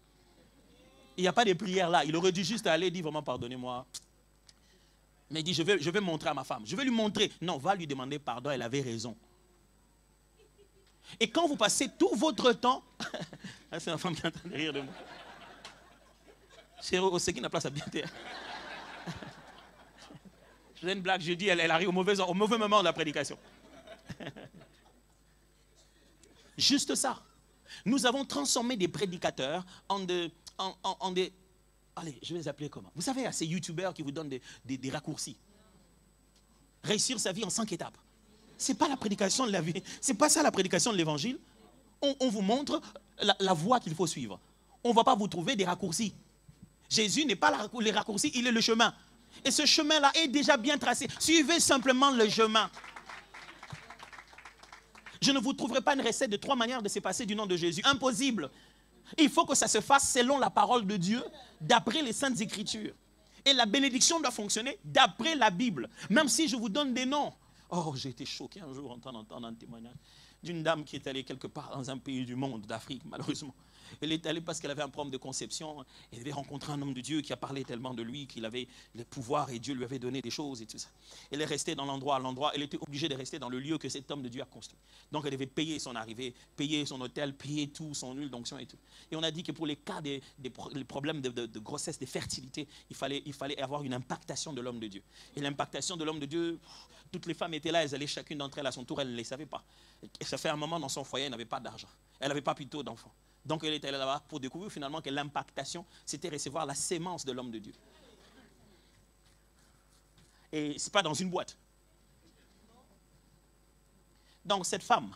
Il n'y a pas de prière là. Il aurait dû juste aller dire vraiment pardonnez-moi. Mais il dit je vais montrer à ma femme. Je vais lui montrer. Non, va lui demander pardon, elle avait raison. Et quand vous passez tout votre temps, c'est ma femme qui est en train de rire de moi. C'est qui n'a place à bien taire. Je fais une blague, je dis, elle arrive au mauvais moment de la prédication. Juste ça. Nous avons transformé des prédicateurs en des... Allez, je vais les appeler comment? Vous savez, il y a ces youtubeurs qui vous donnent des raccourcis. Réussir sa vie en 5 étapes. Ce n'est pas la prédication de la vie. Ce n'est pas ça la prédication de l'évangile. On vous montre la voie qu'il faut suivre. On ne va pas vous trouver des raccourcis. Jésus n'est pas les raccourcis, il est le chemin. Et ce chemin-là est déjà bien tracé. Suivez simplement le chemin. Je ne vous trouverai pas une recette de 3 manières de se passer du nom de Jésus. Impossible. Il faut que ça se fasse selon la parole de Dieu, d'après les Saintes Écritures. Et la bénédiction doit fonctionner d'après la Bible. Même si je vous donne des noms. Oh, j'ai été choqué un jour en entendant un témoignage d'une dame qui est allée quelque part dans un pays du monde, d'Afrique, malheureusement. Elle est allée parce qu'elle avait un problème de conception. Elle avait rencontré un homme de Dieu qui a parlé tellement de lui qu'il avait le pouvoir et Dieu lui avait donné des choses et tout ça. Elle est restée dans l'endroit, elle était obligée de rester dans le lieu que cet homme de Dieu a construit. Donc elle devait payer son arrivée, payer son hôtel, payer tout, son huile d'onction et tout. Et on a dit que pour les cas des problèmes de grossesse, de fertilité, il fallait avoir une impactation de l'homme de Dieu. Et l'impactation de l'homme de Dieu, toutes les femmes étaient là, elles allaient chacune d'entre elles à son tour, elles ne les savaient pas. Et ça fait un moment dans son foyer, elle n'avait pas d'argent. Elle n'avait pas plutôt d'enfants. Donc elle était allée là-bas pour découvrir finalement que l'impactation, c'était recevoir la sémence de l'homme de Dieu. Et ce n'est pas dans une boîte. Donc cette femme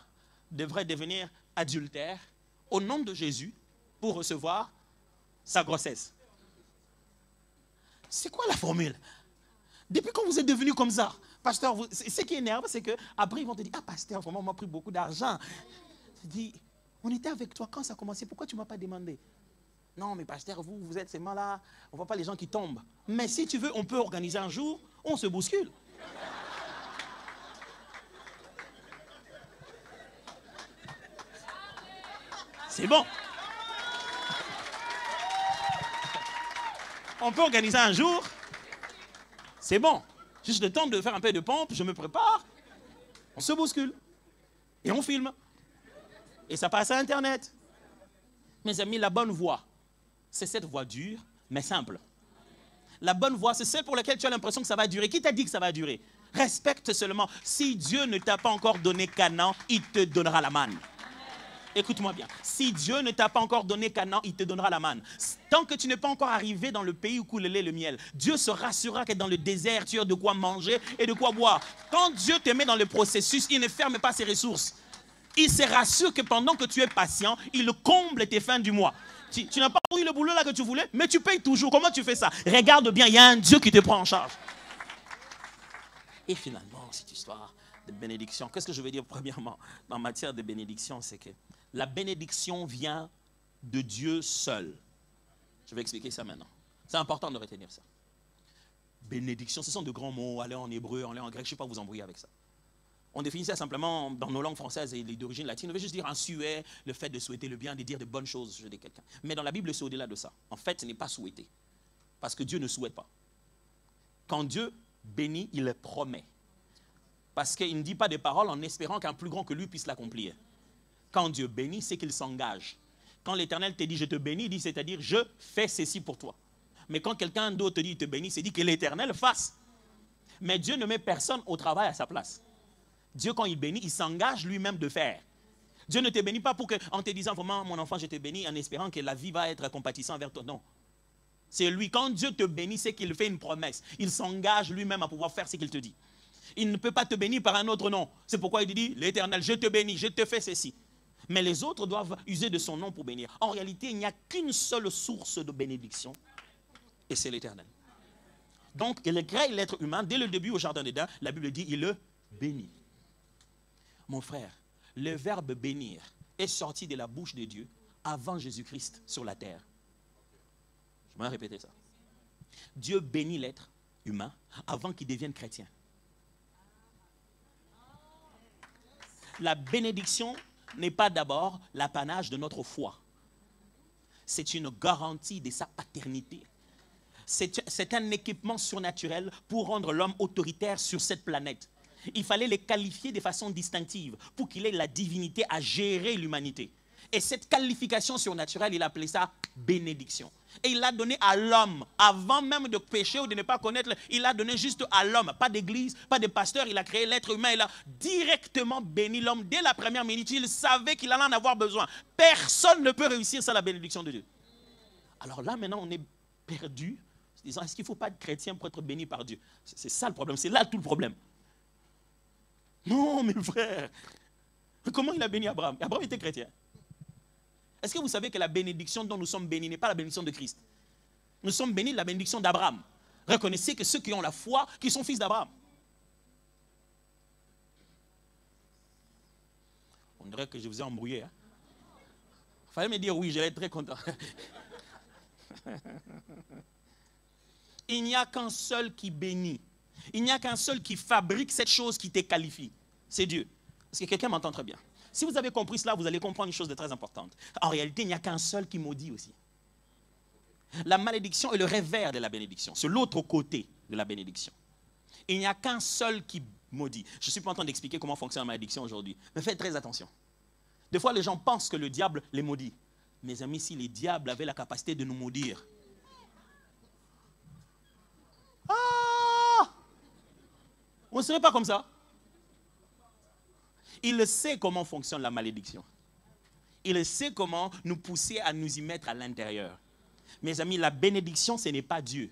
devrait devenir adultère au nom de Jésus pour recevoir sa grossesse. C'est quoi la formule? Depuis quand vous êtes devenu comme ça? Pasteur, ce qui énerve, c'est qu'après, ils vont te dire, ah, pasteur, vraiment, on m'a pris beaucoup d'argent. Je dis, on était avec toi quand ça a commencé, pourquoi tu ne m'as pas demandé? Non, mais pasteur, vous êtes seulement là, on ne voit pas les gens qui tombent. Mais si tu veux, on peut organiser un jour, on se bouscule. C'est bon. On peut organiser un jour, c'est bon. Juste le temps de faire un peu de pompe, je me prépare, on se bouscule et on filme. Et ça passe à Internet. Mes amis, la bonne voie, c'est cette voie dure, mais simple. La bonne voie, c'est celle pour laquelle tu as l'impression que ça va durer. Qui t'a dit que ça va durer? Respecte seulement. Si Dieu ne t'a pas encore donné Canaan, il te donnera la manne. Écoute-moi bien. Si Dieu ne t'a pas encore donné Canaan, il te donnera la manne. Tant que tu n'es pas encore arrivé dans le pays où coule le lait et le miel, Dieu se rassurera que dans le désert, tu as de quoi manger et de quoi boire. Quand Dieu te met dans le processus, il ne ferme pas ses ressources. Il se rassure que pendant que tu es patient, il comble tes fins du mois. Tu n'as pas eu le boulot là que tu voulais, mais tu payes toujours. Comment tu fais ça? Regarde bien, il y a un Dieu qui te prend en charge. Et finalement, cette histoire de bénédiction, qu'est-ce que je veux dire premièrement en matière de bénédiction, c'est que la bénédiction vient de Dieu seul. Je vais expliquer ça maintenant. C'est important de retenir ça. Bénédiction, ce sont de grands mots, aller en hébreu, aller en grec, je ne vais pas vous embrouiller avec ça. On définit ça simplement dans nos langues françaises et d'origine latine. On veut juste dire un souhait, le fait de souhaiter le bien, de dire de bonnes choses sur quelqu'un. Mais dans la Bible, c'est au-delà de ça. En fait, ce n'est pas souhaiter. Parce que Dieu ne souhaite pas. Quand Dieu bénit, il promet. Parce qu'il ne dit pas des paroles en espérant qu'un plus grand que lui puisse l'accomplir. Quand Dieu bénit, c'est qu'il s'engage. Quand l'Éternel te dit « je te bénis », il dit c'est-à-dire « je fais ceci pour toi ». Mais quand quelqu'un d'autre te dit « il te bénit », c'est dit que l'Éternel fasse. Mais Dieu ne met personne au travail à sa place. Dieu, quand il bénit, il s'engage lui-même de faire. Dieu ne te bénit pas pour que, en te disant vraiment, mon enfant, je te bénis, en espérant que la vie va être compatissante vers toi. Non. C'est lui. Quand Dieu te bénit, c'est qu'il fait une promesse. Il s'engage lui-même à pouvoir faire ce qu'il te dit. Il ne peut pas te bénir par un autre nom. C'est pourquoi il dit, l'Éternel, je te bénis, je te fais ceci. Mais les autres doivent user de son nom pour bénir. En réalité, il n'y a qu'une seule source de bénédiction, et c'est l'Éternel. Donc, il crée l'être humain. Dès le début au jardin d'Éden, la Bible dit, il le bénit. Mon frère, le verbe bénir est sorti de la bouche de Dieu avant Jésus-Christ sur la terre. Je vais répéter ça. Dieu bénit l'être humain avant qu'il devienne chrétien. La bénédiction n'est pas d'abord l'apanage de notre foi. C'est une garantie de sa paternité. C'est un équipement surnaturel pour rendre l'homme autoritaire sur cette planète. Il fallait les qualifier de façon distinctive pour qu'il ait la divinité à gérer l'humanité. Et cette qualification surnaturelle, il appelait ça bénédiction. Et il l'a donné à l'homme, avant même de pécher ou de ne pas connaître, il l'a donné juste à l'homme, pas d'église, pas de pasteur, il a créé l'être humain, il a directement béni l'homme. Dès la première minute, il savait qu'il allait en avoir besoin. Personne ne peut réussir sans la bénédiction de Dieu. Alors là, maintenant, on est perdu, en se disant, est-ce qu'il ne faut pas être chrétien pour être béni par Dieu? C'est ça le problème, c'est là tout le problème. Non, mes frères. Comment il a béni Abraham? Abraham était chrétien. Est-ce que vous savez que la bénédiction dont nous sommes bénis n'est pas la bénédiction de Christ? Nous sommes bénis de la bénédiction d'Abraham. Reconnaissez que ceux qui ont la foi, qui sont fils d'Abraham. On dirait que je vous ai embrouillé. Hein? Il fallait me dire oui, j'allais être très content. Il n'y a qu'un seul qui bénit. Il n'y a qu'un seul qui fabrique cette chose qui te qualifie. C'est Dieu. Est-ce que quelqu'un m'entend très bien? Si vous avez compris cela, vous allez comprendre une chose de très importante. En réalité, il n'y a qu'un seul qui maudit aussi. La malédiction est le revers de la bénédiction. C'est l'autre côté de la bénédiction. Il n'y a qu'un seul qui maudit. Je ne suis pas en train d'expliquer comment fonctionne la malédiction aujourd'hui. Mais faites très attention. Des fois, les gens pensent que le diable les maudit. Mes amis, si les diables avaient la capacité de nous maudire, on ne serait pas comme ça. Il sait comment fonctionne la malédiction. Il sait comment nous pousser à nous y mettre à l'intérieur. Mes amis, la bénédiction, ce n'est pas Dieu.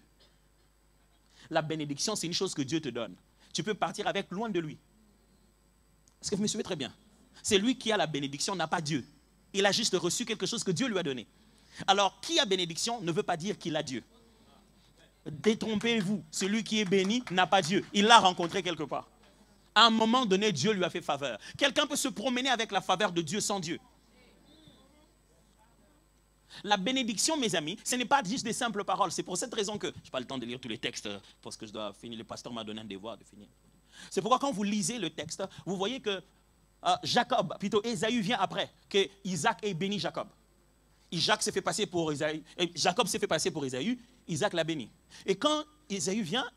La bénédiction, c'est une chose que Dieu te donne. Tu peux partir avec loin de lui. Est-ce que vous me suivez très bien? C'est lui qui a la bénédiction, n'a pas Dieu. Il a juste reçu quelque chose que Dieu lui a donné. Alors, qui a bénédiction ne veut pas dire qu'il a Dieu. Détrompez-vous, celui qui est béni n'a pas Dieu. Il l'a rencontré quelque part. À un moment donné, Dieu lui a fait faveur. Quelqu'un peut se promener avec la faveur de Dieu sans Dieu. La bénédiction, mes amis, ce n'est pas juste des simples paroles. C'est pour cette raison que, je n'ai pas le temps de lire tous les textes, parce que je dois finir, le pasteur m'a donné un devoir de finir. C'est pourquoi quand vous lisez le texte, vous voyez que Ésaü vient après, que Isaac ait béni Jacob. Jacob s'est fait passer pour Ésaü, Isaac l'a béni. Et quand Ésaü vient,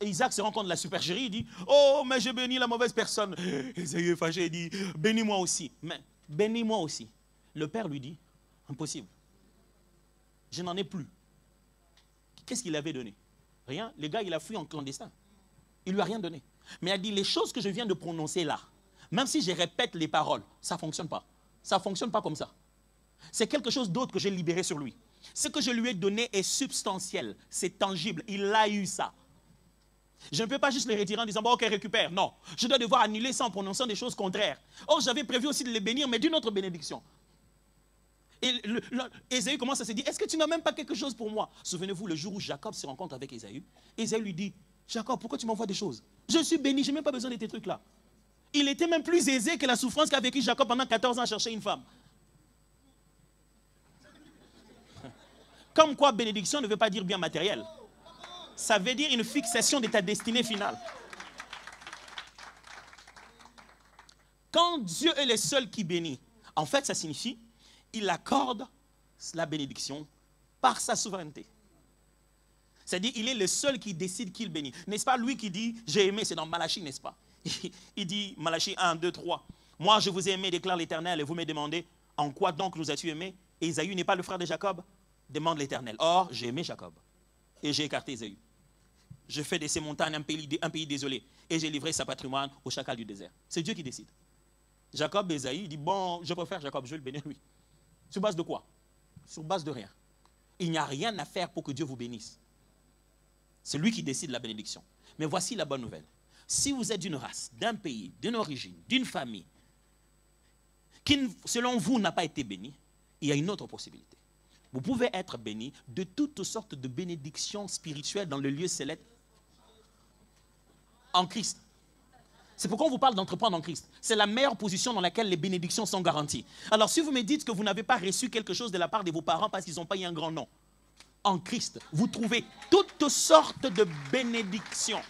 Isaac se rend compte de la supercherie, il dit, oh, mais j'ai béni la mauvaise personne. Ésaü est fâché, il dit, bénis-moi aussi. Mais bénis-moi aussi. Le père lui dit, impossible. Je n'en ai plus. Qu'est-ce qu'il avait donné? Rien. Le gars, il a fui en clandestin. Il ne lui a rien donné. Mais il a dit, les choses que je viens de prononcer là, même si je répète les paroles, ça ne fonctionne pas. Ça ne fonctionne pas comme ça. C'est quelque chose d'autre que j'ai libéré sur lui. Ce que je lui ai donné est substantiel, c'est tangible. Il a eu ça. Je ne peux pas juste le retirer en disant, bon, ok, récupère. Non, je dois devoir annuler ça en prononçant des choses contraires. Or, j'avais prévu aussi de les bénir, mais d'une autre bénédiction. Et Ésaü commence à se dire, est-ce que tu n'as même pas quelque chose pour moi? Souvenez-vous, le jour où Jacob se rencontre avec Ésaü, Ésaü lui dit, Jacob, pourquoi tu m'envoies des choses? Je suis béni, je n'ai même pas besoin de tes trucs-là. Il était même plus aisé que la souffrance qu'a vécu Jacob pendant 14 ans à chercher une femme. Comme quoi, bénédiction ne veut pas dire bien matériel. Ça veut dire une fixation de ta destinée finale. Quand Dieu est le seul qui bénit, en fait, ça signifie il accorde la bénédiction par sa souveraineté. C'est-à-dire, il est le seul qui décide qu'il bénit. N'est-ce pas lui qui dit, j'ai aimé, c'est dans Malachie, n'est-ce pas? Il dit, Malachie 1, 2, 3, moi je vous ai aimé, déclare l'Éternel, et vous me demandez, en quoi donc nous as-tu aimé? Ésaü n'est pas le frère de Jacob? Demande l'Éternel. Or, j'ai aimé Jacob, et j'ai écarté Ésaü. Je fais de ces montagnes un pays désolé, et j'ai livré sa patrimoine au chacal du désert. C'est Dieu qui décide. Jacob, Ésaü, il dit, bon, je préfère Jacob, je vais le bénir lui. Sur base de quoi? Sur base de rien. Il n'y a rien à faire pour que Dieu vous bénisse. C'est lui qui décide la bénédiction. Mais voici la bonne nouvelle. Si vous êtes d'une race, d'un pays, d'une origine, d'une famille, qui, selon vous, n'a pas été bénie, il y a une autre possibilité. Vous pouvez être béni de toutes sortes de bénédictions spirituelles dans le lieu céleste en Christ. C'est pourquoi on vous parle d'entreprendre en Christ. C'est la meilleure position dans laquelle les bénédictions sont garanties. Alors si vous me dites que vous n'avez pas reçu quelque chose de la part de vos parents parce qu'ils n'ont pas eu un grand nom, en Christ, vous trouvez toutes sortes de bénédictions.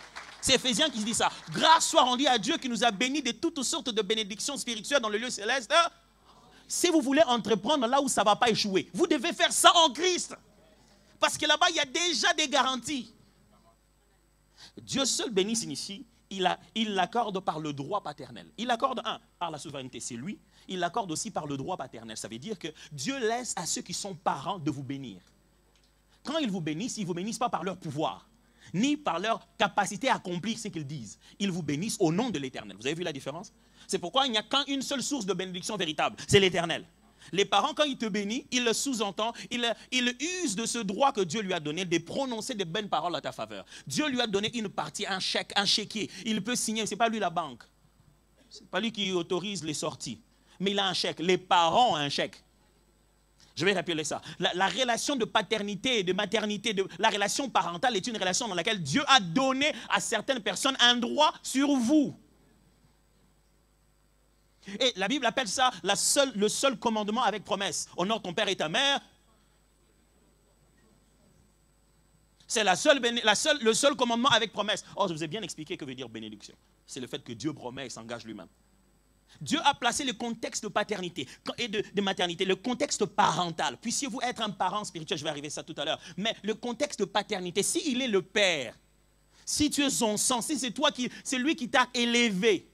C'est Éphésiens qui dit ça. Grâce soit rendue à Dieu qui nous a bénis de toutes sortes de bénédictions spirituelles dans le lieu céleste. Si vous voulez entreprendre là où ça ne va pas échouer, vous devez faire ça en Christ. Parce que là-bas, il y a déjà des garanties. Dieu seul béni signifie, il l'accorde par le droit paternel. Il l'accorde, par la souveraineté, c'est lui. Il l'accorde aussi par le droit paternel. Ça veut dire que Dieu laisse à ceux qui sont parents de vous bénir. Quand ils vous bénissent, ils ne vous bénissent pas par leur pouvoir, ni par leur capacité à accomplir ce qu'ils disent. Ils vous bénissent au nom de l'Éternel. Vous avez vu la différence? C'est pourquoi il n'y a qu'une seule source de bénédiction véritable, c'est l'Éternel. Les parents, quand ils te bénissent, ils le sous-entendent, ils usent de ce droit que Dieu lui a donné de prononcer des bonnes paroles à ta faveur. Dieu lui a donné une partie, un chèque, un chéquier. Il peut signer, ce n'est pas lui la banque. Ce n'est pas lui qui autorise les sorties. Mais il a un chèque. Les parents ont un chèque. Je vais rappeler ça. La relation de paternité et de maternité, la relation parentale est une relation dans laquelle Dieu a donné à certaines personnes un droit sur vous. Et la Bible appelle ça le seul commandement avec promesse. Honore ton père et ta mère. C'est le seul commandement avec promesse. Or, je vous ai bien expliqué que veut dire bénédiction. C'est le fait que Dieu promet et s'engage lui-même. Dieu a placé le contexte de paternité et de maternité, le contexte parental. Puissiez-vous être un parent spirituel, je vais arriver à ça tout à l'heure. Mais le contexte de paternité, s'il est le père, si tu es son sang, si c'est lui qui t'a élevé,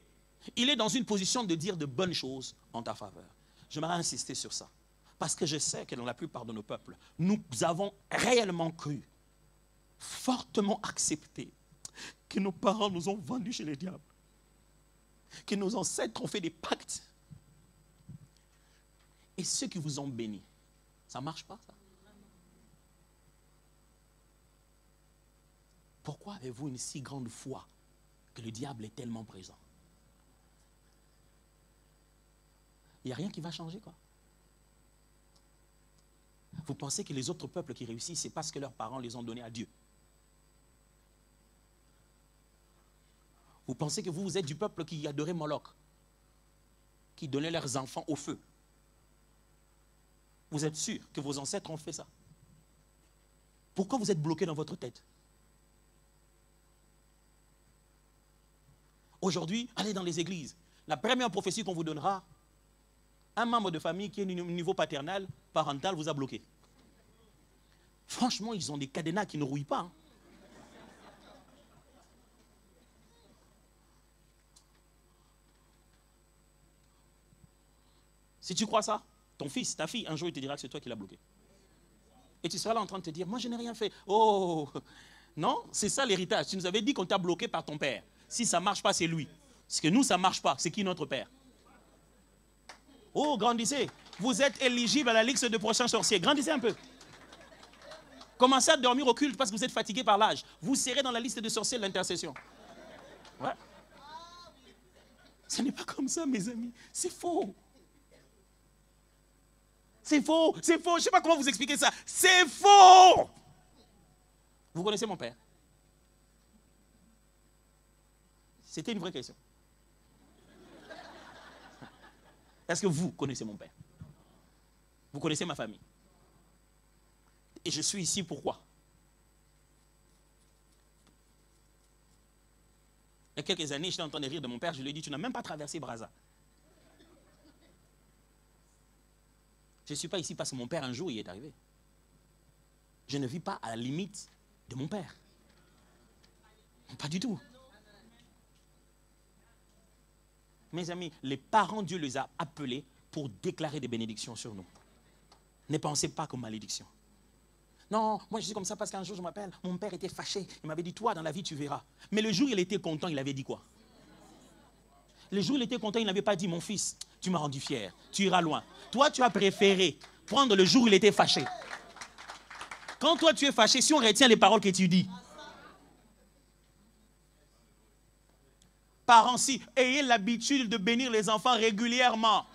il est dans une position de dire de bonnes choses en ta faveur. J'aimerais insister sur ça. Parce que je sais que dans la plupart de nos peuples, nous avons réellement cru, fortement accepté, que nos parents nous ont vendus chez les diables. Que nos ancêtres ont fait des pactes. Et ceux qui vous ont bénis, ça ne marche pas ça. Pourquoi avez-vous une si grande foi que le diable est tellement présent? Il n'y a rien qui va changer, quoi. Vous pensez que les autres peuples qui réussissent, c'est parce que leurs parents les ont donnés à Dieu. Vous pensez que vous êtes du peuple qui adorait Moloch, qui donnait leurs enfants au feu. Vous êtes sûr que vos ancêtres ont fait ça? Pourquoi vous êtes bloqué dans votre tête? Aujourd'hui, allez dans les églises. La première prophétie qu'on vous donnera, un membre de famille qui est au niveau paternel, parental, vous a bloqué. Franchement, ils ont des cadenas qui ne rouillent pas. Hein. Si tu crois ça, ton fils, ta fille, un jour, il te dira que c'est toi qui l'as bloqué. Et tu seras là en train de te dire, moi, je n'ai rien fait. Oh, non, c'est ça l'héritage. Tu nous avais dit qu'on t'a bloqué par ton père. Si ça ne marche pas, c'est lui. Parce que nous, ça ne marche pas. C'est qui notre père? Oh, grandissez. Vous êtes éligible à la liste de prochains sorciers. Grandissez un peu. Commencez à dormir au culte parce que vous êtes fatigué par l'âge. Vous serez dans la liste de sorciers de l'intercession. Ouais. Ce n'est pas comme ça, mes amis. C'est faux. C'est faux, c'est faux. Je ne sais pas comment vous expliquer ça. C'est faux. Vous connaissez mon père? C'était une vraie question. Est-ce que vous connaissez mon père? Vous connaissez ma famille? Et je suis ici pourquoi? Il y a quelques années, j'étais en train de rire de mon père. Je lui ai dit, tu n'as même pas traversé Brazza. Je ne suis pas ici parce que mon père, un jour, il est arrivé. Je ne vis pas à la limite de mon père. Pas du tout. Mes amis, les parents, Dieu les a appelés pour déclarer des bénédictions sur nous. Ne pensez pas comme malédiction. Non, moi je suis comme ça parce qu'un jour je m'appelle, mon père était fâché. Il m'avait dit, toi dans la vie tu verras. Mais le jour il était content, il avait dit quoi? Le jour où il était content, il n'avait pas dit, mon fils, tu m'as rendu fier, tu iras loin. Toi, tu as préféré prendre le jour où il était fâché. Quand toi, tu es fâché, si on retient les paroles que tu dis. Parents, si, ayez l'habitude de bénir les enfants régulièrement.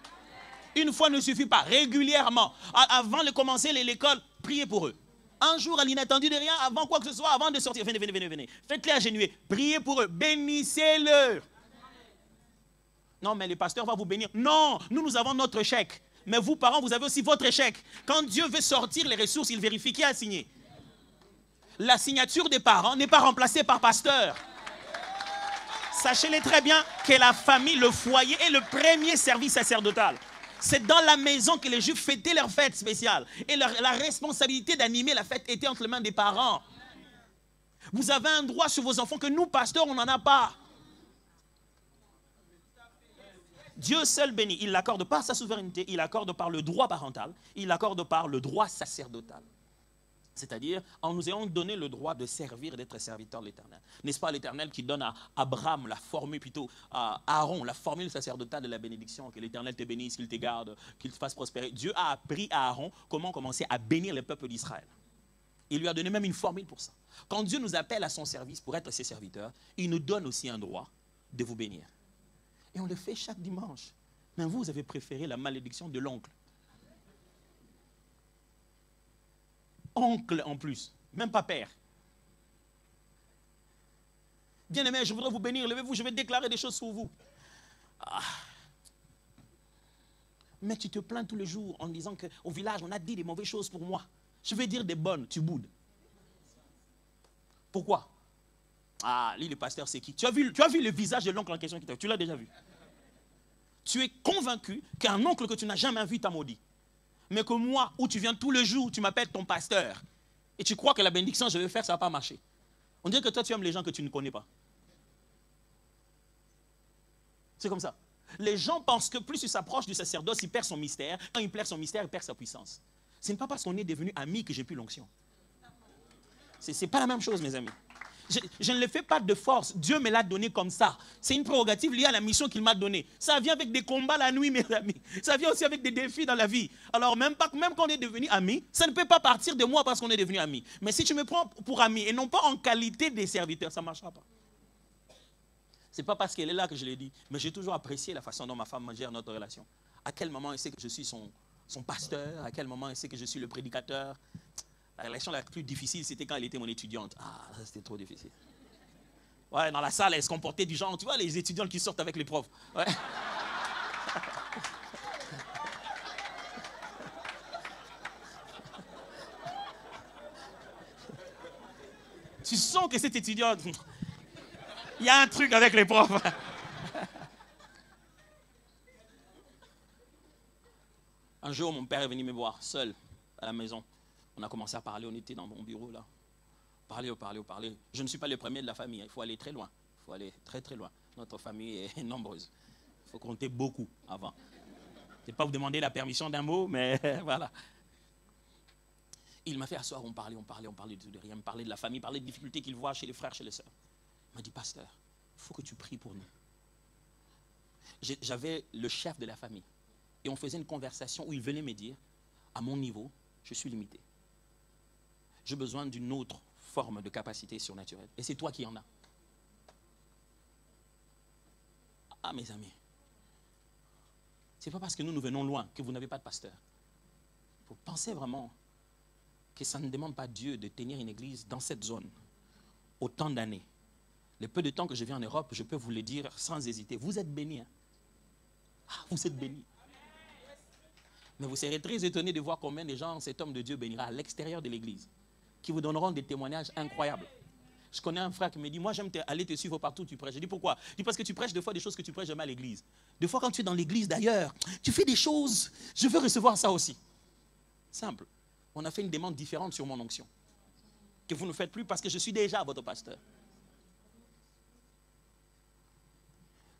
Une fois ne suffit pas, régulièrement. Avant de commencer l'école, priez pour eux. Un jour, à l'inattendu de rien, avant quoi que ce soit, avant de sortir, venez, venez, venez, venez. Faites-les agenouiller, priez pour eux, bénissez-le. Non, mais le pasteur va vous bénir. Non, nous avons notre chèque. Mais vous, parents, vous avez aussi votre chèque. Quand Dieu veut sortir les ressources, il vérifie qui a signé. La signature des parents n'est pas remplacée par pasteur. Sachez-le très bien que la famille, le foyer est le premier service sacerdotal. C'est dans la maison que les Juifs fêtaient leur fête spéciale. Et la responsabilité d'animer la fête était entre les mains des parents. Vous avez un droit sur vos enfants que nous, pasteurs, on n'en a pas. Dieu seul bénit. Il l'accorde par sa souveraineté, il l'accorde par le droit parental, il l'accorde par le droit sacerdotal. C'est-à-dire, en nous ayant donné le droit de servir, d'être serviteur de l'Éternel. N'est-ce pas l'Éternel qui donne à Abraham la formule, plutôt à Aaron, la formule sacerdotale de la bénédiction, que l'Éternel te bénisse, qu'il te garde, qu'il te fasse prospérer. Dieu a appris à Aaron comment commencer à bénir le peuple d'Israël. Il lui a donné même une formule pour ça. Quand Dieu nous appelle à son service pour être ses serviteurs, il nous donne aussi un droit de vous bénir. Et on le fait chaque dimanche. Mais vous avez préféré la malédiction de l'oncle. Oncle en plus, même pas père. Bien-aimé, je voudrais vous bénir, levez-vous, je vais déclarer des choses sur vous. Ah. Mais tu te plains tous les jours en disant qu'au village, on a dit des mauvaises choses pour moi. Je vais dire des bonnes, tu boudes. Pourquoi? Ah, lui, le pasteur, c'est qui? Tu as vu le visage de l'oncle en question qui t'a... Tu l'as déjà vu. Tu es convaincu qu'un oncle que tu n'as jamais vu t'a maudit. Mais que moi, où tu viens tous les jours, tu m'appelles ton pasteur. Et tu crois que la bénédiction que je vais faire, ça ne va pas marcher. On dirait que toi, tu aimes les gens que tu ne connais pas. C'est comme ça. Les gens pensent que plus il s'approche du sacerdoce, il perd son mystère. Quand il perd son mystère, il perd sa puissance. Ce n'est pas parce qu'on est devenu amis que j'ai plus l'onction. Ce n'est pas la même chose, mes amis. Je ne le fais pas de force. Dieu me l'a donné comme ça. C'est une prérogative liée à la mission qu'il m'a donnée. Ça vient avec des combats la nuit, mes amis. Ça vient aussi avec des défis dans la vie. Alors même quand on est devenu amis, ça ne peut pas partir de moi parce qu'on est devenu amis. Mais si tu me prends pour ami et non pas en qualité des serviteurs, ça ne marchera pas. Ce n'est pas parce qu'elle est là que je l'ai dit. Mais j'ai toujours apprécié la façon dont ma femme gère notre relation. À quel moment elle sait que je suis son pasteur, à quel moment il sait que je suis le prédicateur. La relation la plus difficile, c'était quand elle était mon étudiante. Ah, ça c'était trop difficile. Ouais, dans la salle, elle se comportait du genre, tu vois, les étudiants qui sortent avec les profs. Ouais. Tu sens que cette étudiante, il y a un truc avec les profs. Un jour, mon père est venu me voir, seul, à la maison. On a commencé à parler, on était dans mon bureau, là. Parler. Je ne suis pas le premier de la famille, il faut aller très loin. Il faut aller très très loin. Notre famille est nombreuse. Il faut compter beaucoup avant. Je ne vais pas vous demander la permission d'un mot, mais voilà. Il m'a fait asseoir, on parlait de rien, me parlait de la famille, parlait des difficultés qu'il voit chez les frères, chez les sœurs. Il m'a dit, pasteur, il faut que tu pries pour nous. J'avais le chef de la famille. Et on faisait une conversation où il venait me dire, à mon niveau, je suis limité. J'ai besoin d'une autre forme de capacité surnaturelle. Et c'est toi qui en as. Ah, mes amis, ce n'est pas parce que nous venons loin que vous n'avez pas de pasteur. Vous pensez vraiment que ça ne demande pas Dieu de tenir une église dans cette zone autant d'années. Le peu de temps que je vis en Europe, je peux vous le dire sans hésiter. Vous êtes bénis. Hein? Ah, vous êtes bénis. Mais vous serez très étonnés de voir combien de gens cet homme de Dieu bénira à l'extérieur de l'église, qui vous donneront des témoignages incroyables. Je connais un frère qui me dit, moi j'aime aller te suivre partout où tu prêches. Je dis pourquoi? Je dis parce que tu prêches des fois des choses que tu prêches jamais à l'église. Des fois quand tu es dans l'église d'ailleurs, tu fais des choses, je veux recevoir ça aussi. Simple. On a fait une demande différente sur mon onction, que vous ne faites plus parce que je suis déjà votre pasteur.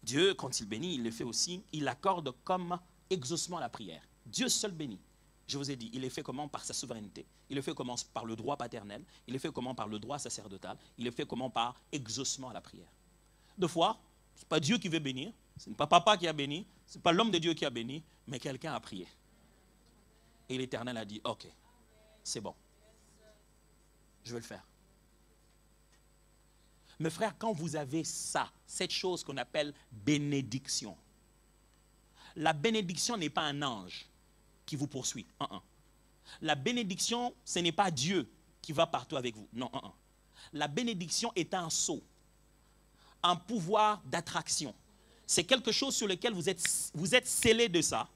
Dieu, quand il bénit, il le fait aussi, il accorde comme exaucement à la prière. Dieu seul bénit. Je vous ai dit, il est fait comment? Par sa souveraineté. Il est fait comment? Par le droit paternel. Il est fait comment? Par le droit sacerdotal. Il est fait comment? Par exaucement à la prière. Deux fois, ce n'est pas Dieu qui veut bénir, ce n'est pas papa qui a béni, ce n'est pas l'homme de Dieu qui a béni, mais quelqu'un a prié. Et l'Éternel a dit, ok, c'est bon, je vais le faire. Mes frères, quand vous avez ça, cette chose qu'on appelle bénédiction, la bénédiction n'est pas un ange qui vous poursuit. La bénédiction, ce n'est pas Dieu qui va partout avec vous. Non. La bénédiction est un sceau, un pouvoir d'attraction. C'est quelque chose sur lequel vous êtes scellé de ça.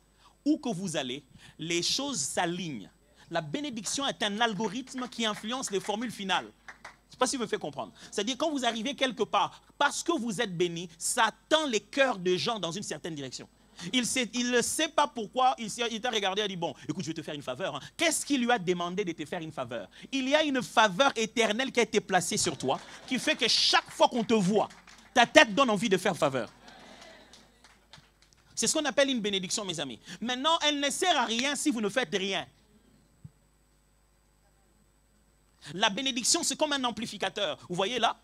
Où que vous allez, les choses s'alignent. La bénédiction est un algorithme qui influence les formules finales. Je ne sais pas si vous me faites comprendre. C'est-à-dire quand vous arrivez quelque part, parce que vous êtes béni, ça tend les cœurs des gens dans une certaine direction. Il ne sait pas pourquoi, il t'a regardé et a dit, bon, écoute, je vais te faire une faveur. Hein. Qu'est-ce qui lui a demandé de te faire une faveur? Il y a une faveur éternelle qui a été placée sur toi, qui fait que chaque fois qu'on te voit, ta tête donne envie de faire faveur. C'est ce qu'on appelle une bénédiction, mes amis. Maintenant, elle ne sert à rien si vous ne faites rien. La bénédiction, c'est comme un amplificateur. Vous voyez là?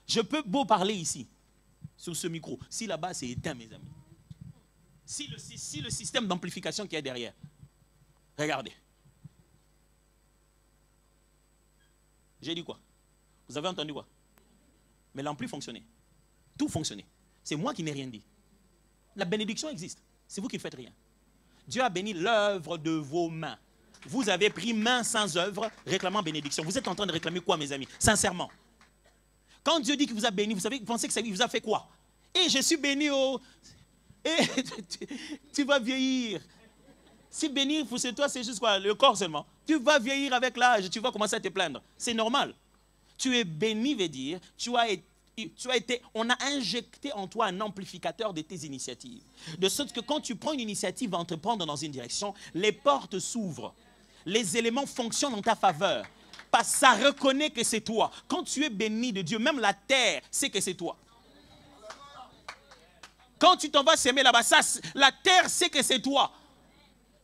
Je peux beau parler ici, sur ce micro. Si là-bas, c'est éteint, mes amis. Si le système d'amplification qui est derrière. Regardez. J'ai dit quoi? Vous avez entendu quoi? Mais l'ampli fonctionnait. Tout fonctionnait. C'est moi qui n'ai rien dit. La bénédiction existe. C'est vous qui ne faites rien. Dieu a béni l'œuvre de vos mains. Vous avez pris main sans œuvre, réclamant bénédiction. Vous êtes en train de réclamer quoi, mes amis? Sincèrement. Quand Dieu dit qu'il vous a béni, vous pensez que ça vous a fait quoi? Et je suis béni, tu vas vieillir. Si bénir pour toi, c'est juste quoi? Le corps seulement. Tu vas vieillir avec l'âge, tu vas commencer à te plaindre. C'est normal. Tu es béni, veut dire, on a injecté en toi un amplificateur de tes initiatives. De sorte que quand tu prends une initiative à entreprendre dans une direction, les portes s'ouvrent. Les éléments fonctionnent en ta faveur. Parce que ça reconnaît que c'est toi. Quand tu es béni de Dieu, même la terre sait que c'est toi. Quand tu t'en vas s'aimer là-bas, la terre sait que c'est toi.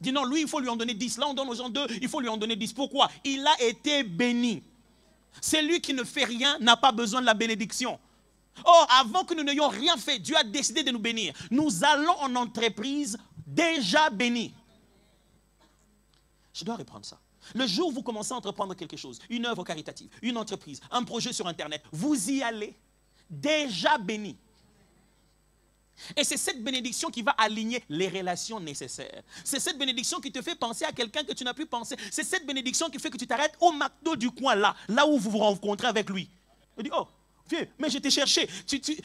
Dis non, lui, il faut lui en donner 10. Là, on donne aux gens 2, il faut lui en donner 10. Pourquoi? Il a été béni. Celui qui ne fait rien n'a pas besoin de la bénédiction. Or, avant que nous n'ayons rien fait, Dieu a décidé de nous bénir. Nous allons en entreprise déjà bénis. Je dois reprendre ça. Le jour où vous commencez à entreprendre quelque chose, une œuvre caritative, une entreprise, un projet sur Internet, vous y allez déjà béni. Et c'est cette bénédiction qui va aligner les relations nécessaires. C'est cette bénédiction qui te fait penser à quelqu'un que tu n'as plus pensé. C'est cette bénédiction qui fait que tu t'arrêtes au McDo du coin là où vous vous rencontrez avec lui. Il dit, oh, vieux, mais je t'ai cherché.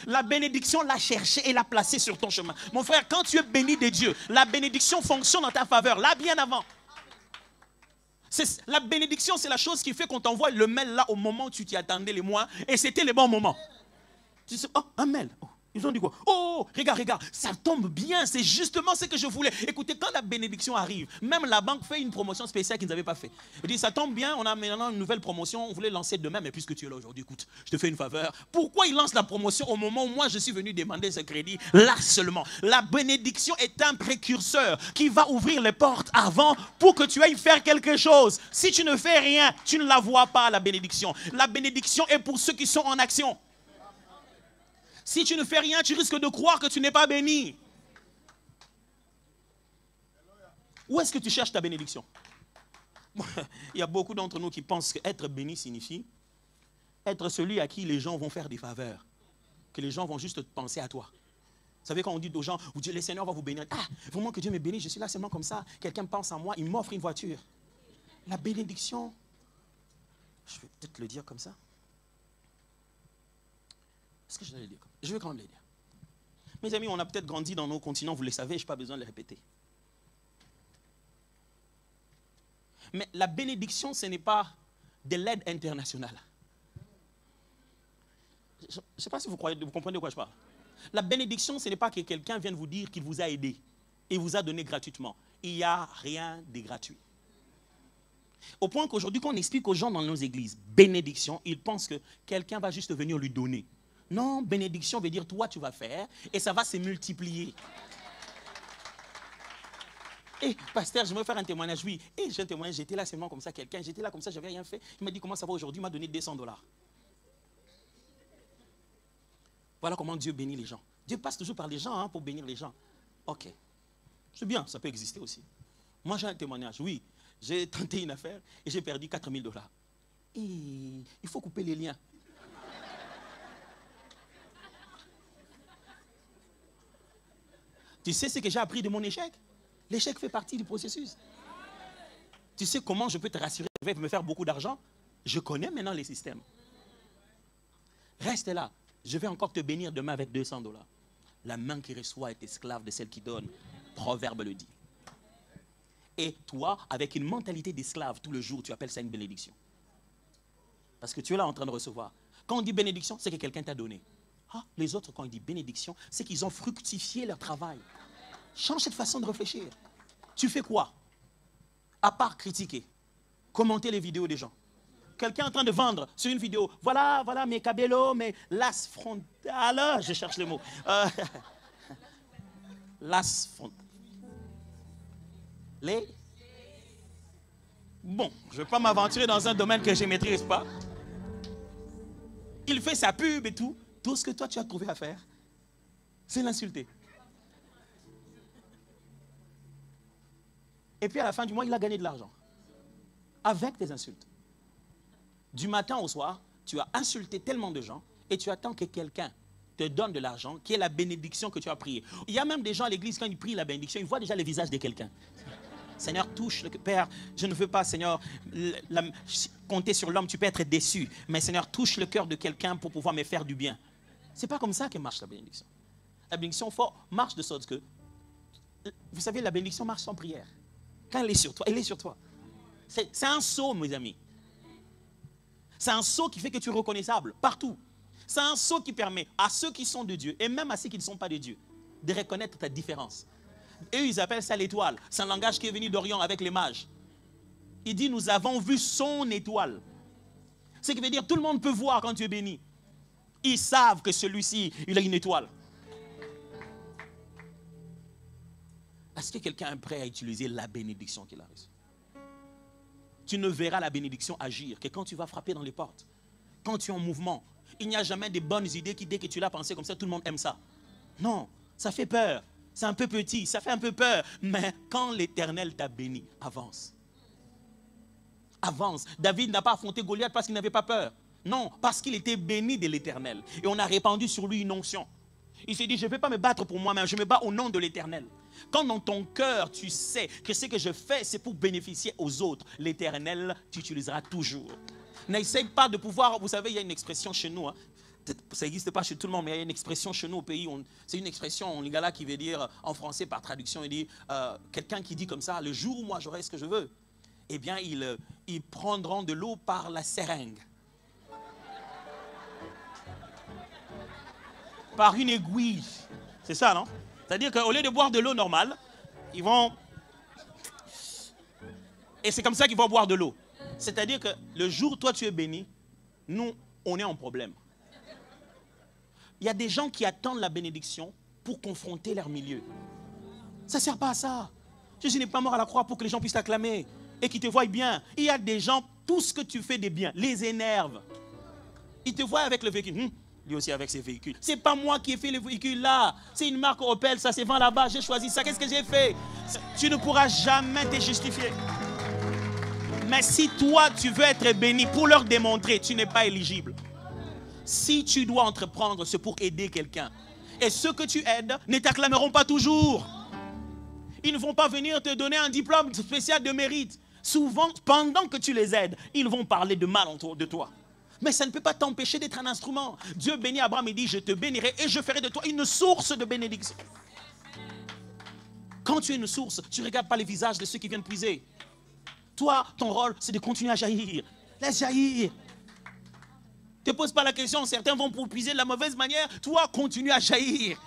La bénédiction l'a cherché et l'a placé sur ton chemin. Mon frère, quand tu es béni de Dieu, la bénédiction fonctionne en ta faveur, là bien avant. La bénédiction, c'est la chose qui fait qu'on t'envoie le mail là au moment où tu t'y attendais les mois et c'était les bons moments. Tu sais, oh, un mail. Oh. Ils ont dit quoi? Oh, regarde, ça tombe bien, c'est justement ce que je voulais. Écoutez, quand la bénédiction arrive, même la banque fait une promotion spéciale qu'ils n'avaient pas fait. Il dit, ça tombe bien, on a maintenant une nouvelle promotion, on voulait lancer demain, mais puisque tu es là aujourd'hui, écoute, je te fais une faveur. Pourquoi ils lancent la promotion au moment où moi je suis venu demander ce crédit? Là seulement. La bénédiction est un précurseur qui va ouvrir les portes avant pour que tu ailles faire quelque chose. Si tu ne fais rien, tu ne la vois pas, la bénédiction. La bénédiction est pour ceux qui sont en action. Si tu ne fais rien, tu risques de croire que tu n'es pas béni. Où est-ce que tu cherches ta bénédiction? Il y a beaucoup d'entre nous qui pensent qu'être béni signifie être celui à qui les gens vont faire des faveurs. Que les gens vont juste penser à toi. Vous savez, quand on dit aux gens, vous dites, le Seigneur va vous bénir. Ah, vraiment que Dieu me bénisse, je suis là seulement comme ça. Quelqu'un pense à moi, il m'offre une voiture. La bénédiction, je vais peut-être le dire comme ça. Est-ce que je vais le dire? Je vais quand même le dire. Mes amis, on a peut-être grandi dans nos continents, vous le savez, je n'ai pas besoin de le répéter. Mais la bénédiction, ce n'est pas de l'aide internationale. Je ne sais pas si vous comprenez de quoi je parle. La bénédiction, ce n'est pas que quelqu'un vienne vous dire qu'il vous a aidé et vous a donné gratuitement. Il n'y a rien de gratuit. Au point qu'aujourd'hui, quand on explique aux gens dans nos églises, bénédiction, ils pensent que quelqu'un va juste venir lui donner. Non, bénédiction veut dire toi tu vas faire et ça va se multiplier. Eh, pasteur, je vais faire un témoignage. Oui, j'ai un témoignage, j'étais là seulement comme ça, quelqu'un, j'étais là comme ça, je n'avais rien fait. Il m'a dit comment ça va aujourd'hui, il m'a donné $200. Voilà comment Dieu bénit les gens. Dieu passe toujours par les gens pour bénir les gens. Ok, c'est bien, ça peut exister aussi. Moi j'ai un témoignage, oui, j'ai tenté une affaire et j'ai perdu $4000. Et il faut couper les liens. Tu sais ce que j'ai appris de mon échec? L'échec fait partie du processus. Tu sais comment je peux te rassurer, je vais me faire beaucoup d'argent? Je connais maintenant les systèmes. Reste là. Je vais encore te bénir demain avec $200. La main qui reçoit est esclave de celle qui donne. Proverbe le dit. Et toi, avec une mentalité d'esclave, tout le jour, tu appelles ça une bénédiction. Parce que tu es là en train de recevoir. Quand on dit bénédiction, c'est que quelqu'un t'a donné. Ah, les autres, quand ils disent bénédiction, c'est qu'ils ont fructifié leur travail. Change cette façon de réfléchir. Tu fais quoi? À part critiquer, commenter les vidéos des gens. Quelqu'un est en train de vendre sur une vidéo. Voilà mes cabellos, mes las frontales. Je cherche le mot. Las frontales. Bon, je ne vais pas m'aventurer dans un domaine que je ne maîtrise pas. Il fait sa pub et tout. Tout ce que toi tu as trouvé à faire, c'est l'insulter. Et puis à la fin du mois, il a gagné de l'argent. Avec tes insultes. Du matin au soir, tu as insulté tellement de gens et tu attends que quelqu'un te donne de l'argent, qui est la bénédiction que tu as priée. Il y a même des gens à l'église, quand ils prient la bénédiction, ils voient déjà le visage de quelqu'un. Seigneur, touche le Père. Je ne veux pas, Seigneur, compter sur l'homme, tu peux être déçu. Mais Seigneur, touche le cœur de quelqu'un pour pouvoir me faire du bien. Ce n'est pas comme ça que marche la bénédiction. La bénédiction marche de sorte que, vous savez, la bénédiction marche sans prière. Quand elle est sur toi, elle est sur toi. C'est un sceau, mes amis. C'est un sceau qui fait que tu es reconnaissable partout. C'est un sceau qui permet à ceux qui sont de Dieu, et même à ceux qui ne sont pas de Dieu, de reconnaître ta différence. Eux, ils appellent ça l'étoile. C'est un langage qui est venu d'Orient avec les mages. Il dit, nous avons vu son étoile. Ce qui veut dire, tout le monde peut voir quand tu es béni. Ils savent que celui-ci, il a une étoile. Est-ce que quelqu'un est prêt à utiliser la bénédiction qu'il a reçue? Tu ne verras la bénédiction agir que quand tu vas frapper dans les portes. Quand tu es en mouvement. Il n'y a jamais de bonnes idées qui, dès que tu l'as pensé comme ça, tout le monde aime ça. Non, ça fait peur. C'est un peu petit, ça fait un peu peur. Mais quand l'Éternel t'a béni, avance. Avance. David n'a pas affronté Goliath parce qu'il n'avait pas peur. Non, parce qu'il était béni de l'Éternel. Et on a répandu sur lui une onction. Il s'est dit, je ne vais pas me battre pour moi-même, je me bats au nom de l'Éternel. Quand dans ton cœur, tu sais que ce que je fais, c'est pour bénéficier aux autres, l'Éternel, tu utiliseras toujours. N'essaye pas de pouvoir, vous savez, il y a une expression chez nous, hein, ça n'existe pas chez tout le monde, mais il y a une expression chez nous au pays, c'est une expression en lingala qui veut dire, en français par traduction, il dit, quelqu'un qui dit comme ça, le jour où moi j'aurai ce que je veux, eh bien ils prendront de l'eau par la seringue. Par une aiguille. C'est ça, non? C'est-à-dire qu'au lieu de boire de l'eau normale, ils vont... Et c'est comme ça qu'ils vont boire de l'eau. C'est-à-dire que le jour où toi tu es béni, nous, on est en problème. Il y a des gens qui attendent la bénédiction pour confronter leur milieu. Ça ne sert pas à ça. Jésus n'est pas mort à la croix pour que les gens puissent t'acclamer et qu'ils te voient bien. Il y a des gens, tout ce que tu fais de bien les énerve. Ils te voient avec le véhicule. Lui aussi avec ses véhicules. C'est pas moi qui ai fait le véhicule là. C'est une marque Opel, ça se vend là-bas. J'ai choisi ça. Qu'est-ce que j'ai fait? Tu ne pourras jamais te justifier. Mais si toi, tu veux être béni pour leur démontrer, tu n'es pas éligible. Si tu dois entreprendre, c'est pour aider quelqu'un. Et ceux que tu aides ne t'acclameront pas toujours. Ils ne vont pas venir te donner un diplôme spécial de mérite. Souvent, pendant que tu les aides, ils vont parler de mal autour de toi. Mais ça ne peut pas t'empêcher d'être un instrument. Dieu bénit Abraham et dit, je te bénirai et je ferai de toi une source de bénédiction. Quand tu es une source, tu ne regardes pas les visages de ceux qui viennent puiser. Toi, ton rôle, c'est de continuer à jaillir. Laisse jaillir. Ne te pose pas la question, certains vont pour puiser de la mauvaise manière. Toi, continue à jaillir.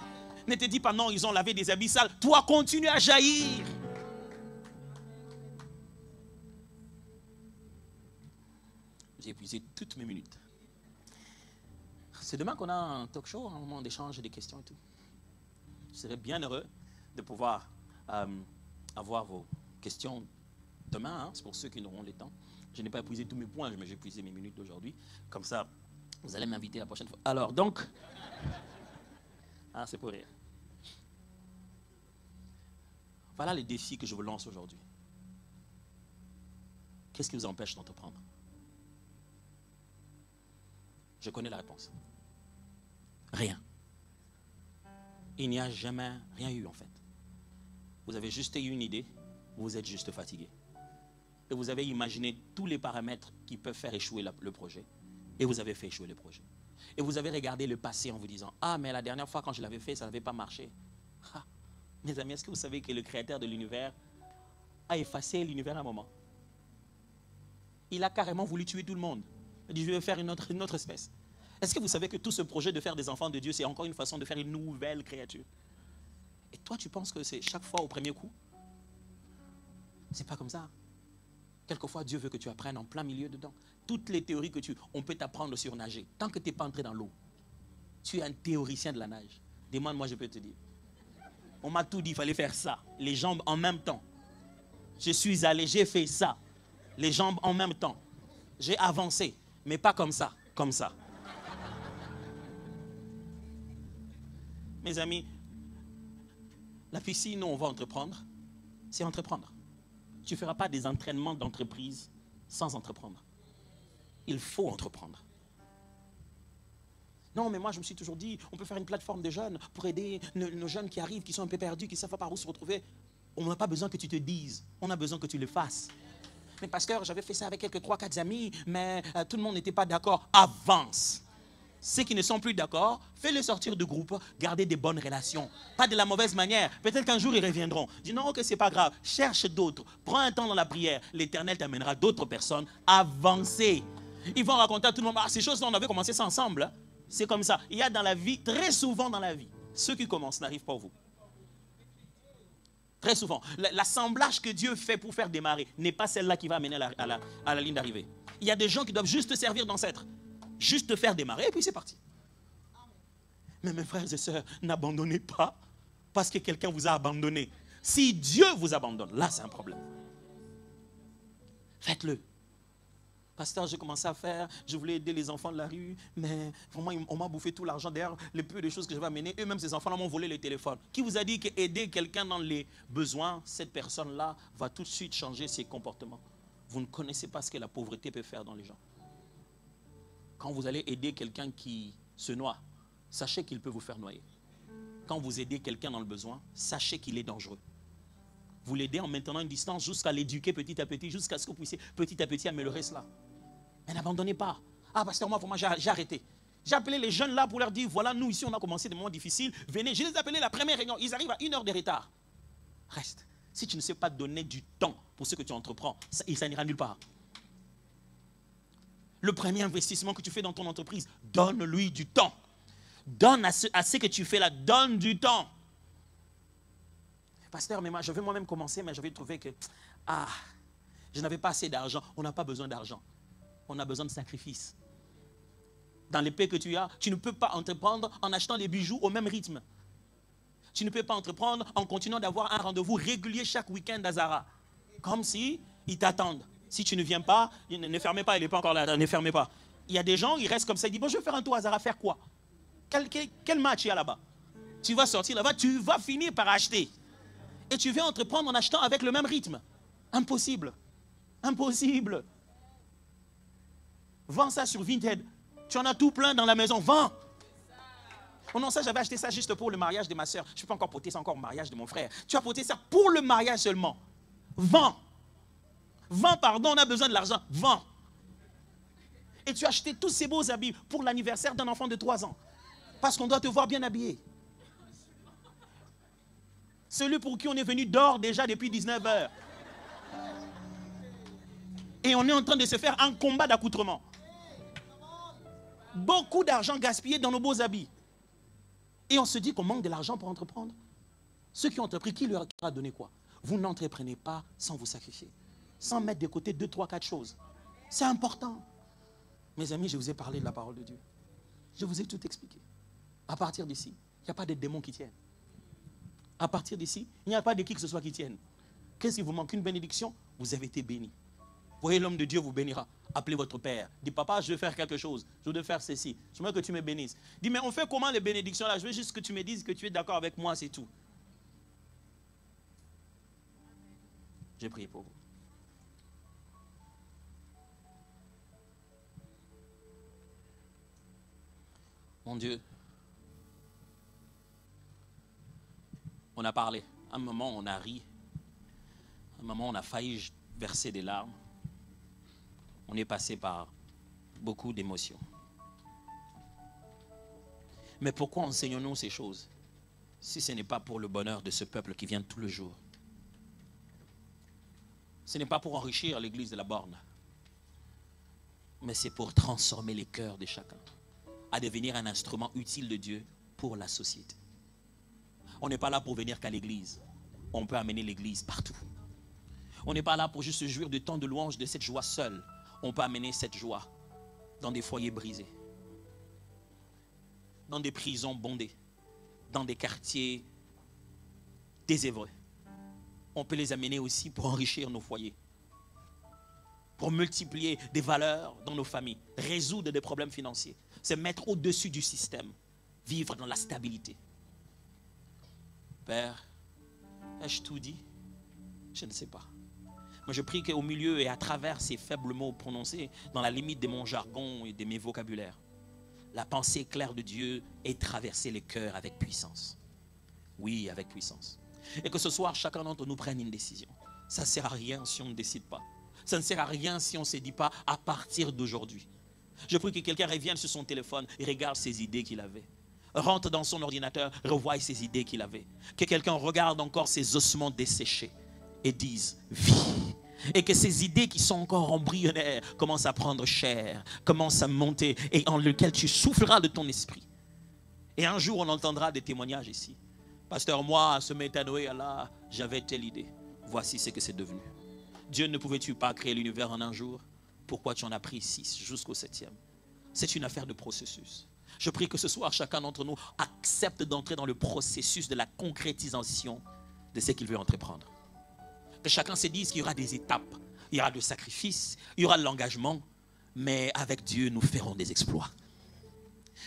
Ne te dis pas, non, ils ont lavé des habits sales. Toi, continue à jaillir. J'ai épuisé toutes mes minutes. C'est demain qu'on a un talk show, un moment d'échange, des questions et tout. Je serais bien heureux de pouvoir avoir vos questions demain. Hein, c'est pour ceux qui n'auront le temps. Je n'ai pas épuisé tous mes points, mais j'ai épuisé mes minutes d'aujourd'hui. Comme ça, vous allez m'inviter la prochaine fois. Alors, donc... Ah, c'est pour rire. Voilà les défis que je vous lance aujourd'hui. Qu'est-ce qui vous empêche d'entreprendre? Je connais la réponse. Rien. Il n'y a jamais rien eu en fait. Vous avez juste eu une idée, vous êtes juste fatigué. Et vous avez imaginé tous les paramètres qui peuvent faire échouer le projet. Et vous avez fait échouer le projet. Et vous avez regardé le passé en vous disant, ah mais la dernière fois quand je l'avais fait, ça n'avait pas marché. Ah, mes amis, est-ce que vous savez que le créateur de l'univers a effacé l'univers à un moment? Il a carrément voulu tuer tout le monde. Il dit, je vais faire une autre espèce. Est-ce que vous savez que tout ce projet de faire des enfants de Dieu, c'est encore une façon de faire une nouvelle créature? Et toi, tu penses que c'est chaque fois au premier coup? C'est pas comme ça. Quelquefois, Dieu veut que tu apprennes en plein milieu dedans. Toutes les théories que on peut t'apprendre sur nager. Tant que tu n'es pas entré dans l'eau, tu es un théoricien de la nage. Demande-moi, je peux te dire. On m'a tout dit, il fallait faire ça. Les jambes en même temps. Je suis allé, j'ai fait ça. Les jambes en même temps. J'ai avancé, mais pas comme ça, comme ça. Mes amis, la piscine où on va entreprendre, c'est entreprendre. Tu ne feras pas des entraînements d'entreprise sans entreprendre. Il faut entreprendre. Non, mais moi, je me suis toujours dit, on peut faire une plateforme de jeunes pour aider nos jeunes qui arrivent, qui sont un peu perdus, qui ne savent pas par où se retrouver. On n'a pas besoin que tu te dises, on a besoin que tu le fasses. Mais pasteur, j'avais fait ça avec quelques 3-4 amis, mais tout le monde n'était pas d'accord. Avance. Ceux qui ne sont plus d'accord, fais-les sortir du groupe, gardez des bonnes relations. Pas de la mauvaise manière. Peut-être qu'un jour, ils reviendront. Dis non, que c'est pas grave. Cherche d'autres. Prends un temps dans la prière. L'Éternel t'amènera d'autres personnes. Avancez. Ils vont raconter à tout le monde, ah, ces choses-là, on avait commencé ça ensemble. Hein. C'est comme ça. Il y a dans la vie, très souvent dans la vie, ceux qui commencent n'arrivent pas au bout. Très souvent. L'assemblage que Dieu fait pour faire démarrer n'est pas celle-là qui va amener à la ligne d'arrivée. Il y a des gens qui doivent juste servir d'ancêtre. Juste te faire démarrer et puis c'est parti. Mais mes frères et sœurs, n'abandonnez pas parce que quelqu'un vous a abandonné. Si Dieu vous abandonne, là c'est un problème. Faites-le. Pasteur, j'ai commencé à faire, je voulais aider les enfants de la rue, mais vraiment on m'a bouffé tout l'argent. D'ailleurs, les peu de choses que je vais amener, eux-mêmes ces enfants-là m'ont volé les téléphones. Qui vous a dit qu'aider quelqu'un dans les besoins, cette personne-là va tout de suite changer ses comportements? Vous ne connaissez pas ce que la pauvreté peut faire dans les gens. Quand vous allez aider quelqu'un qui se noie, sachez qu'il peut vous faire noyer. Quand vous aidez quelqu'un dans le besoin, sachez qu'il est dangereux. Vous l'aidez en maintenant une distance jusqu'à l'éduquer petit à petit, jusqu'à ce que vous puissiez petit à petit améliorer cela. Mais n'abandonnez pas. Ah, pasteur, moi j'ai arrêté. J'ai appelé les jeunes là pour leur dire, voilà, nous ici, on a commencé des moments difficiles. Venez, je les ai appelés la première réunion. Ils arrivent à 1 heure de retard. Reste. Si tu ne sais pas donner du temps pour ce que tu entreprends, ça n'ira nulle part. Le premier investissement que tu fais dans ton entreprise, donne-lui du temps. Donne à ce que tu fais là, donne du temps. Pasteur, mais moi, je vais moi-même commencer, mais je vais trouver que, je n'avais pas assez d'argent. On n'a pas besoin d'argent. On a besoin de sacrifice. Dans l'épée que tu as, tu ne peux pas entreprendre en achetant des bijoux au même rythme. Tu ne peux pas entreprendre en continuant d'avoir un rendez-vous régulier chaque week-end à Zara. Comme si ils t'attendent. Si tu ne viens pas, ne fermez pas, il n'est pas encore là, ne fermez pas. Il y a des gens, ils restent comme ça, ils disent, bon, je vais faire un tour à Zara, faire quoi? Quel match il y a là-bas? Tu vas sortir là-bas, tu vas finir par acheter. Et tu vas entreprendre en achetant avec le même rythme. Impossible. Impossible. Vends ça sur Vinted. Tu en as tout plein dans la maison, vends. Oh non, ça, j'avais acheté ça juste pour le mariage de ma soeur. Je ne peux pas encore porter ça encore au mariage de mon frère. Tu as porté ça pour le mariage seulement. Vends. Vends, pardon, on a besoin de l'argent. Vends. Et tu as acheté tous ces beaux habits pour l'anniversaire d'un enfant de 3 ans. Parce qu'on doit te voir bien habillé. Celui pour qui on est venu dort déjà depuis 19 heures. Et on est en train de se faire un combat d'accoutrement. Beaucoup d'argent gaspillé dans nos beaux habits. Et on se dit qu'on manque de l'argent pour entreprendre. Ceux qui ont entrepris, qui leur a donné quoi? Vous n'entreprenez pas sans vous sacrifier. Sans mettre de côté 2, 3, 4 choses. C'est important. Mes amis, je vous ai parlé de la parole de Dieu. Je vous ai tout expliqué. À partir d'ici, il n'y a pas de démons qui tiennent. À partir d'ici, il n'y a pas de qui que ce soit qui tienne. Qu'est-ce qui vous manque? Une bénédiction? Vous avez été béni. Voyez, l'homme de Dieu vous bénira. Appelez votre père. Dis, papa, je veux faire quelque chose. Je veux faire ceci. Je veux que tu me bénisses. Dis, mais on fait comment les bénédictions là? Je veux juste que tu me dises que tu es d'accord avec moi, c'est tout. J'ai prié pour vous. Mon Dieu, on a parlé. À un moment, on a ri. À un moment, on a failli verser des larmes. On est passé par beaucoup d'émotions. Mais pourquoi enseignons-nous ces choses si ce n'est pas pour le bonheur de ce peuple qui vient tout le jour? Ce n'est pas pour enrichir l'église de la borne, mais c'est pour transformer les cœurs de chacun, à devenir un instrument utile de Dieu pour la société. On n'est pas là pour venir qu'à l'église. On peut amener l'église partout. On n'est pas là pour juste se jouir de temps de louange, de cette joie seule. On peut amener cette joie dans des foyers brisés, dans des prisons bondées, dans des quartiers désœuvrés. On peut les amener aussi pour enrichir nos foyers, pour multiplier des valeurs dans nos familles, résoudre des problèmes financiers, se mettre au-dessus du système, vivre dans la stabilité. Père, ai-je tout dit? Je ne sais pas. Mais je prie qu'au milieu et à travers ces faibles mots prononcés, dans la limite de mon jargon et de mes vocabulaires, la pensée claire de Dieu ait traversé les cœurs avec puissance. Oui, avec puissance. Et que ce soir, chacun d'entre nous prenne une décision. Ça ne sert à rien si on ne décide pas. Ça ne sert à rien si on ne se dit pas à partir d'aujourd'hui. Je prie que quelqu'un revienne sur son téléphone et regarde ses idées qu'il avait. Rentre dans son ordinateur, revoie ses idées qu'il avait. Que quelqu'un regarde encore ses ossements desséchés et dise vie. Et que ces idées qui sont encore embryonnaires commencent à prendre chair, commencent à monter et en lequel tu souffleras de ton esprit. Et un jour on entendra des témoignages ici. Pasteur, moi, à ce métanoé là, j'avais telle idée. Voici ce que c'est devenu. Dieu, ne pouvais-tu pas créer l'univers en un jour? Pourquoi tu en as pris 6 jusqu'au 7e? C'est une affaire de processus. Je prie que ce soir, chacun d'entre nous accepte d'entrer dans le processus de la concrétisation de ce qu'il veut entreprendre. Que chacun se dise qu'il y aura des étapes, il y aura des sacrifices, il y aura de l'engagement, mais avec Dieu, nous ferons des exploits.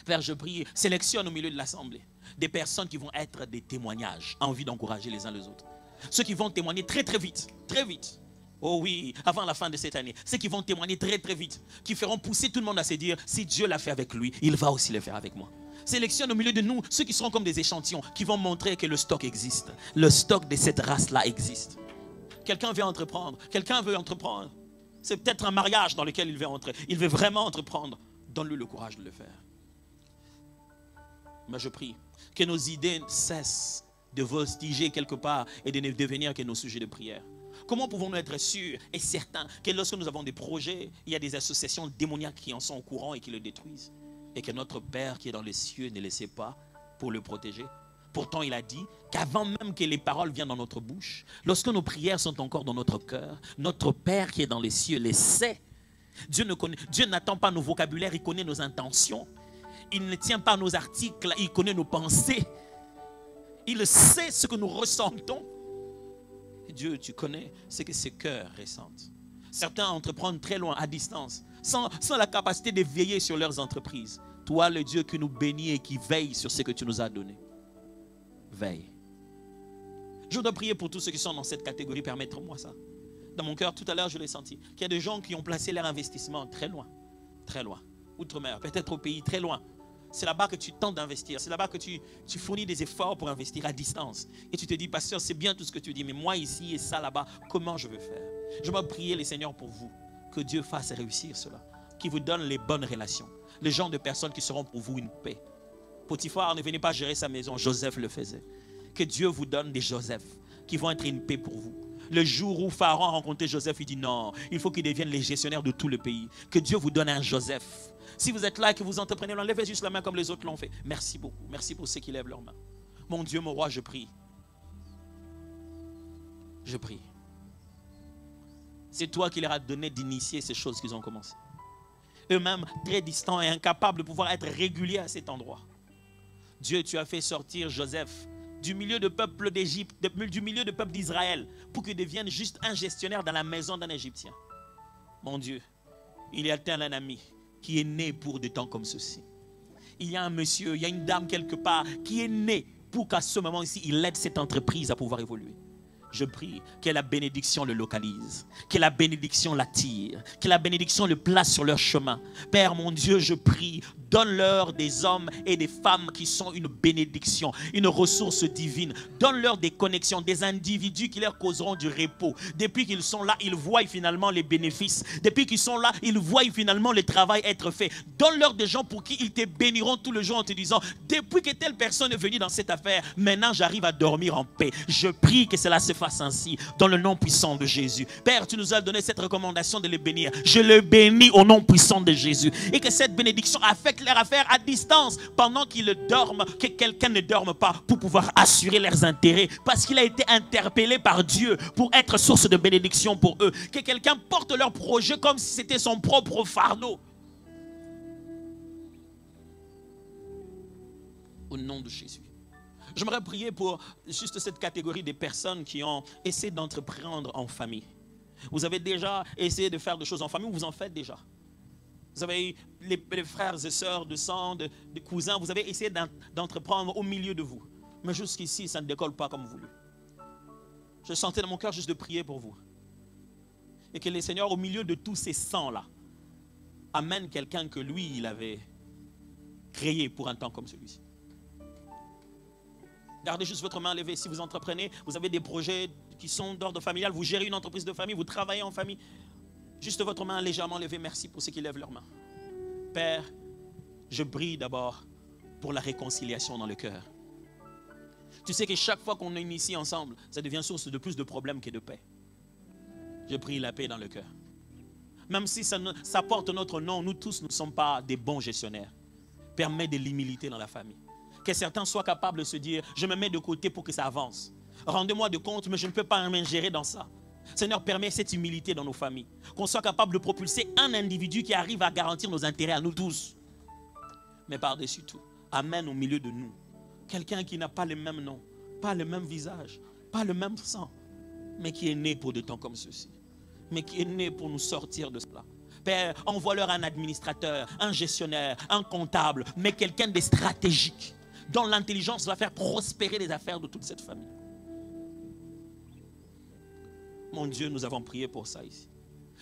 Père, je prie, sélectionne au milieu de l'assemblée des personnes qui vont être des témoignages, envie d'encourager les uns les autres. Ceux qui vont témoigner très très vite, très vite. Oh oui, avant la fin de cette année. Ceux qui vont témoigner très très vite, qui feront pousser tout le monde à se dire, si Dieu l'a fait avec lui, il va aussi le faire avec moi. Sélectionne au milieu de nous ceux qui seront comme des échantillons, qui vont montrer que le stock existe. Le stock de cette race-là existe. Quelqu'un veut entreprendre. Quelqu'un veut entreprendre. C'est peut-être un mariage dans lequel il veut entrer. Il veut vraiment entreprendre. Donne-lui le courage de le faire. Mais je prie que nos idées cessent de voltiger quelque part et de ne devenir que nos sujets de prière. Comment pouvons-nous être sûrs et certains que lorsque nous avons des projets, il y a des associations démoniaques qui en sont au courant et qui le détruisent, et que notre Père qui est dans les cieux ne le sait pas pour le protéger? Pourtant, il a dit qu'avant même que les paroles viennent dans notre bouche, lorsque nos prières sont encore dans notre cœur, notre Père qui est dans les cieux les sait. Dieu n'attend pas nos vocabulaires, il connaît nos intentions. Il ne tient pas nos articles, il connaît nos pensées. Il sait ce que nous ressentons. Dieu, tu connais ce que ces cœurs ressentent. Certains entreprennent très loin, à distance, sans la capacité de veiller sur leurs entreprises. Toi, le Dieu qui nous bénit et qui veille sur ce que tu nous as donné. Veille. Je voudrais prier pour tous ceux qui sont dans cette catégorie. Permettez-moi ça. Dans mon cœur, tout à l'heure, je l'ai senti. Qu'il y a des gens qui ont placé leur investissement très loin. Très loin. Outre-mer, peut-être au pays, très loin. C'est là-bas que tu tentes d'investir. C'est là-bas que tu fournis des efforts pour investir à distance. Et tu te dis, pasteur, c'est bien tout ce que tu dis, mais moi ici et ça là-bas, comment je veux faire? Je vais prier le Seigneur pour vous. Que Dieu fasse réussir cela. Qu'il vous donne les bonnes relations. Les gens de personnes qui seront pour vous une paix. Potiphar ne venait pas gérer sa maison, Joseph le faisait. Que Dieu vous donne des Joseph qui vont être une paix pour vous. Le jour où Pharaon a rencontré Joseph, il dit non, il faut qu'il devienne les gestionnaires de tout le pays. Que Dieu vous donne un Joseph. Si vous êtes là et que vous entreprenez, levez juste la main comme les autres l'ont fait. Merci beaucoup. Merci pour ceux qui lèvent leurs mains. Mon Dieu, mon roi, je prie. Je prie. C'est toi qui leur as donné d'initier ces choses qu'ils ont commencé. Eux-mêmes, très distants et incapables de pouvoir être réguliers à cet endroit. Dieu, tu as fait sortir Joseph du milieu de peuple d'Égypte, du milieu de peuple d'Israël, pour qu'il devienne juste un gestionnaire dans la maison d'un Égyptien. Mon Dieu, il y a un ami qui est né pour des temps comme ceci. Il y a un monsieur, il y a une dame quelque part qui est née pour qu'à ce moment-ci, il aide cette entreprise à pouvoir évoluer. Je prie que la bénédiction le localise, que la bénédiction l'attire, que la bénédiction le place sur leur chemin. Père mon Dieu, je prie, donne-leur des hommes et des femmes qui sont une bénédiction, une ressource divine. Donne-leur des connexions, des individus qui leur causeront du repos. Depuis qu'ils sont là, ils voient finalement les bénéfices. Depuis qu'ils sont là, ils voient finalement le travail être fait. Donne-leur des gens pour qui ils te béniront tout le jour en te disant, depuis que telle personne est venue dans cette affaire, maintenant j'arrive à dormir en paix. Je prie que cela se fasse ainsi, dans le nom puissant de Jésus. Père, tu nous as donné cette recommandation de les bénir. Je les bénis au nom puissant de Jésus. Et que cette bénédiction affecte leur affaire à distance, pendant qu'ils dorment, que quelqu'un ne dorme pas, pour pouvoir assurer leurs intérêts, parce qu'il a été interpellé par Dieu pour être source de bénédiction pour eux. Que quelqu'un porte leur projet comme si c'était son propre fardeau. Au nom de Jésus. J'aimerais prier pour juste cette catégorie des personnes qui ont essayé d'entreprendre en famille. Vous avez déjà essayé de faire des choses en famille ou vous en faites déjà? Vous avez les frères et sœurs de sang, de cousins, vous avez essayé d'entreprendre au milieu de vous. Mais jusqu'ici, ça ne décolle pas comme voulu. Je sentais dans mon cœur juste de prier pour vous. Et que le Seigneur, au milieu de tous ces sangs-là, amène quelqu'un que lui, il avait créé pour un temps comme celui-ci. Gardez juste votre main levée. Si vous entreprenez, vous avez des projets qui sont d'ordre familial, vous gérez une entreprise de famille, vous travaillez en famille. Juste votre main légèrement levée. Merci pour ceux qui lèvent leurs mains. Père, je prie d'abord pour la réconciliation dans le cœur. Tu sais que chaque fois qu'on est ici ensemble, ça devient source de plus de problèmes que de paix. Je prie la paix dans le cœur. Même si ça porte notre nom, nous tous ne sommes pas des bons gestionnaires. Permets de l'humilité dans la famille. Que certains soient capables de se dire, je me mets de côté pour que ça avance. Rendez-moi de compte, mais je ne peux pas m'ingérer dans ça. Seigneur, permets cette humilité dans nos familles. Qu'on soit capable de propulser un individu qui arrive à garantir nos intérêts à nous tous. Mais par-dessus tout, amène au milieu de nous quelqu'un qui n'a pas le même nom, pas le même visage, pas le même sang, mais qui est né pour des temps comme ceci. Mais qui est né pour nous sortir de cela. Père, envoie-leur un administrateur, un gestionnaire, un comptable, mais quelqu'un de stratégique, dont l'intelligence va faire prospérer les affaires de toute cette famille. Mon Dieu, nous avons prié pour ça ici.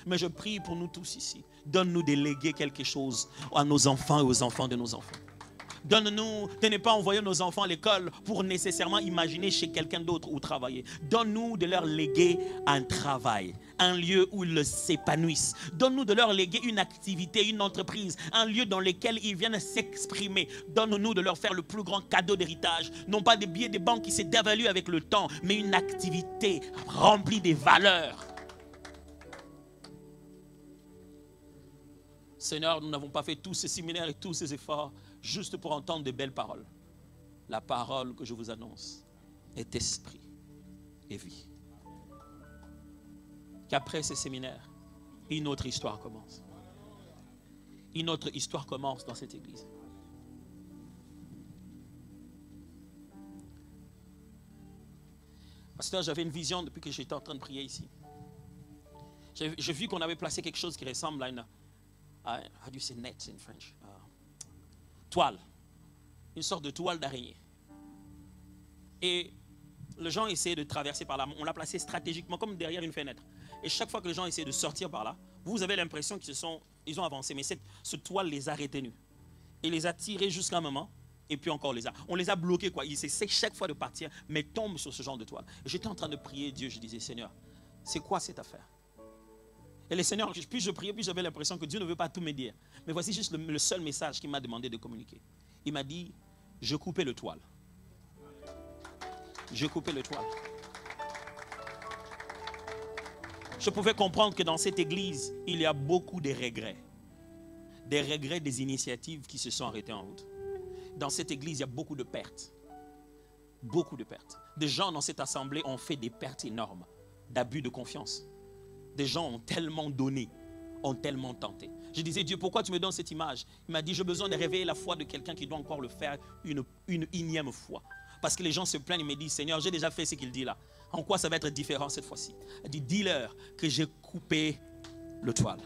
Mais je prie pour nous tous ici. Donne-nous de léguer quelque chose à nos enfants et aux enfants de nos enfants. Donne-nous de ne pas envoyer nos enfants à l'école pour nécessairement imaginer chez quelqu'un d'autre où travailler. Donne-nous de leur léguer un travail, un lieu où ils s'épanouissent. Donne-nous de leur léguer une activité, une entreprise, un lieu dans lequel ils viennent s'exprimer. Donne-nous de leur faire le plus grand cadeau d'héritage. Non pas des billets de banque qui se dévaluent avec le temps, mais une activité remplie des valeurs. Seigneur, nous n'avons pas fait tous ces séminaires et tous ces efforts juste pour entendre de belles paroles. La parole que je vous annonce est esprit et vie. Qu'après ces séminaires, une autre histoire commence. Une autre histoire commence dans cette église. Pasteur, j'avais une vision depuis que j'étais en train de prier ici. J'ai vu qu'on avait placé quelque chose qui ressemble à une... how do you say net in French? Toile. Une sorte de toile d'araignée. Et les gens essayaient de traverser par là. On l'a placé stratégiquement comme derrière une fenêtre. Et chaque fois que les gens essayaient de sortir par là, vous avez l'impression qu'ils ont avancé. Mais cette toile les a retenus. Et les a tirés jusqu'à un moment. Et puis encore on les a bloqués quoi. Ils essaient chaque fois de partir, mais tombent sur ce genre de toile. Et j'étais en train de prier Dieu. Je disais, Seigneur, c'est quoi cette affaire? Et le Seigneur, plus je priais, plus j'avais l'impression que Dieu ne veut pas tout me dire. Mais voici juste le seul message qu'il m'a demandé de communiquer. Il m'a dit, je coupais le toile. Je coupais le toile. Je pouvais comprendre que dans cette église, il y a beaucoup de regrets. Des regrets des initiatives qui se sont arrêtées en route. Dans cette église, il y a beaucoup de pertes. Beaucoup de pertes. Des gens dans cette assemblée ont fait des pertes énormes, d'abus de confiance. Des gens ont tellement donné, ont tellement tenté. Je disais, Dieu, pourquoi tu me donnes cette image? Il m'a dit, j'ai besoin de réveiller la foi de quelqu'un qui doit encore le faire une énième fois. Parce que les gens se plaignent et me disent, Seigneur, j'ai déjà fait ce qu'il dit là. En quoi ça va être différent cette fois-ci? Il dit, dis-leur que j'ai coupé le toile.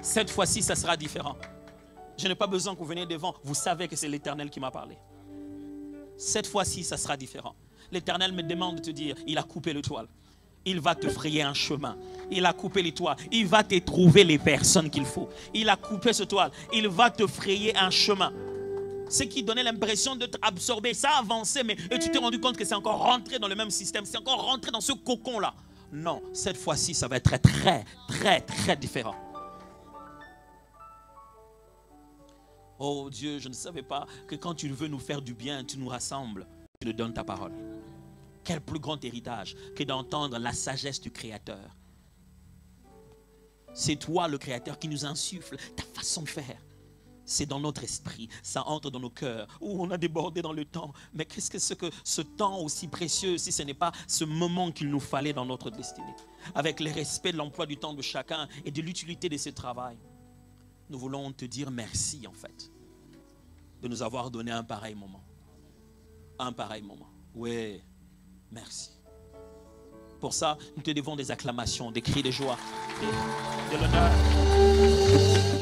Cette fois-ci, ça sera différent. Je n'ai pas besoin que vous veniez devant. Vous savez que c'est l'Éternel qui m'a parlé. Cette fois-ci, ça sera différent. L'Éternel me demande de te dire, il a coupé le toile. Il va te frayer un chemin. Il a coupé les toiles. Il va te trouver les personnes qu'il faut. Il a coupé ce toile. Il va te frayer un chemin. Ce qui donnait l'impression d'être absorbé, ça a avancé, mais et tu t'es rendu compte que c'est encore rentré dans le même système. C'est encore rentré dans ce cocon-là. Non, cette fois-ci, ça va être très, très, très différent. Oh Dieu, je ne savais pas que quand tu veux nous faire du bien, tu nous rassembles, tu nous donnes ta parole. Quel plus grand héritage que d'entendre la sagesse du Créateur. C'est toi le Créateur qui nous insuffle ta façon de faire. C'est dans notre esprit, ça entre dans nos cœurs. Oh, on a débordé dans le temps. Mais qu'est-ce que ce temps aussi précieux si ce n'est pas ce moment qu'il nous fallait dans notre destinée? Avec le respect de l'emploi du temps de chacun et de l'utilité de ce travail. Nous voulons te dire merci en fait de nous avoir donné un pareil moment. Un pareil moment. Oui, merci. Pour ça, nous te devons des acclamations, des cris de joie, de l'honneur.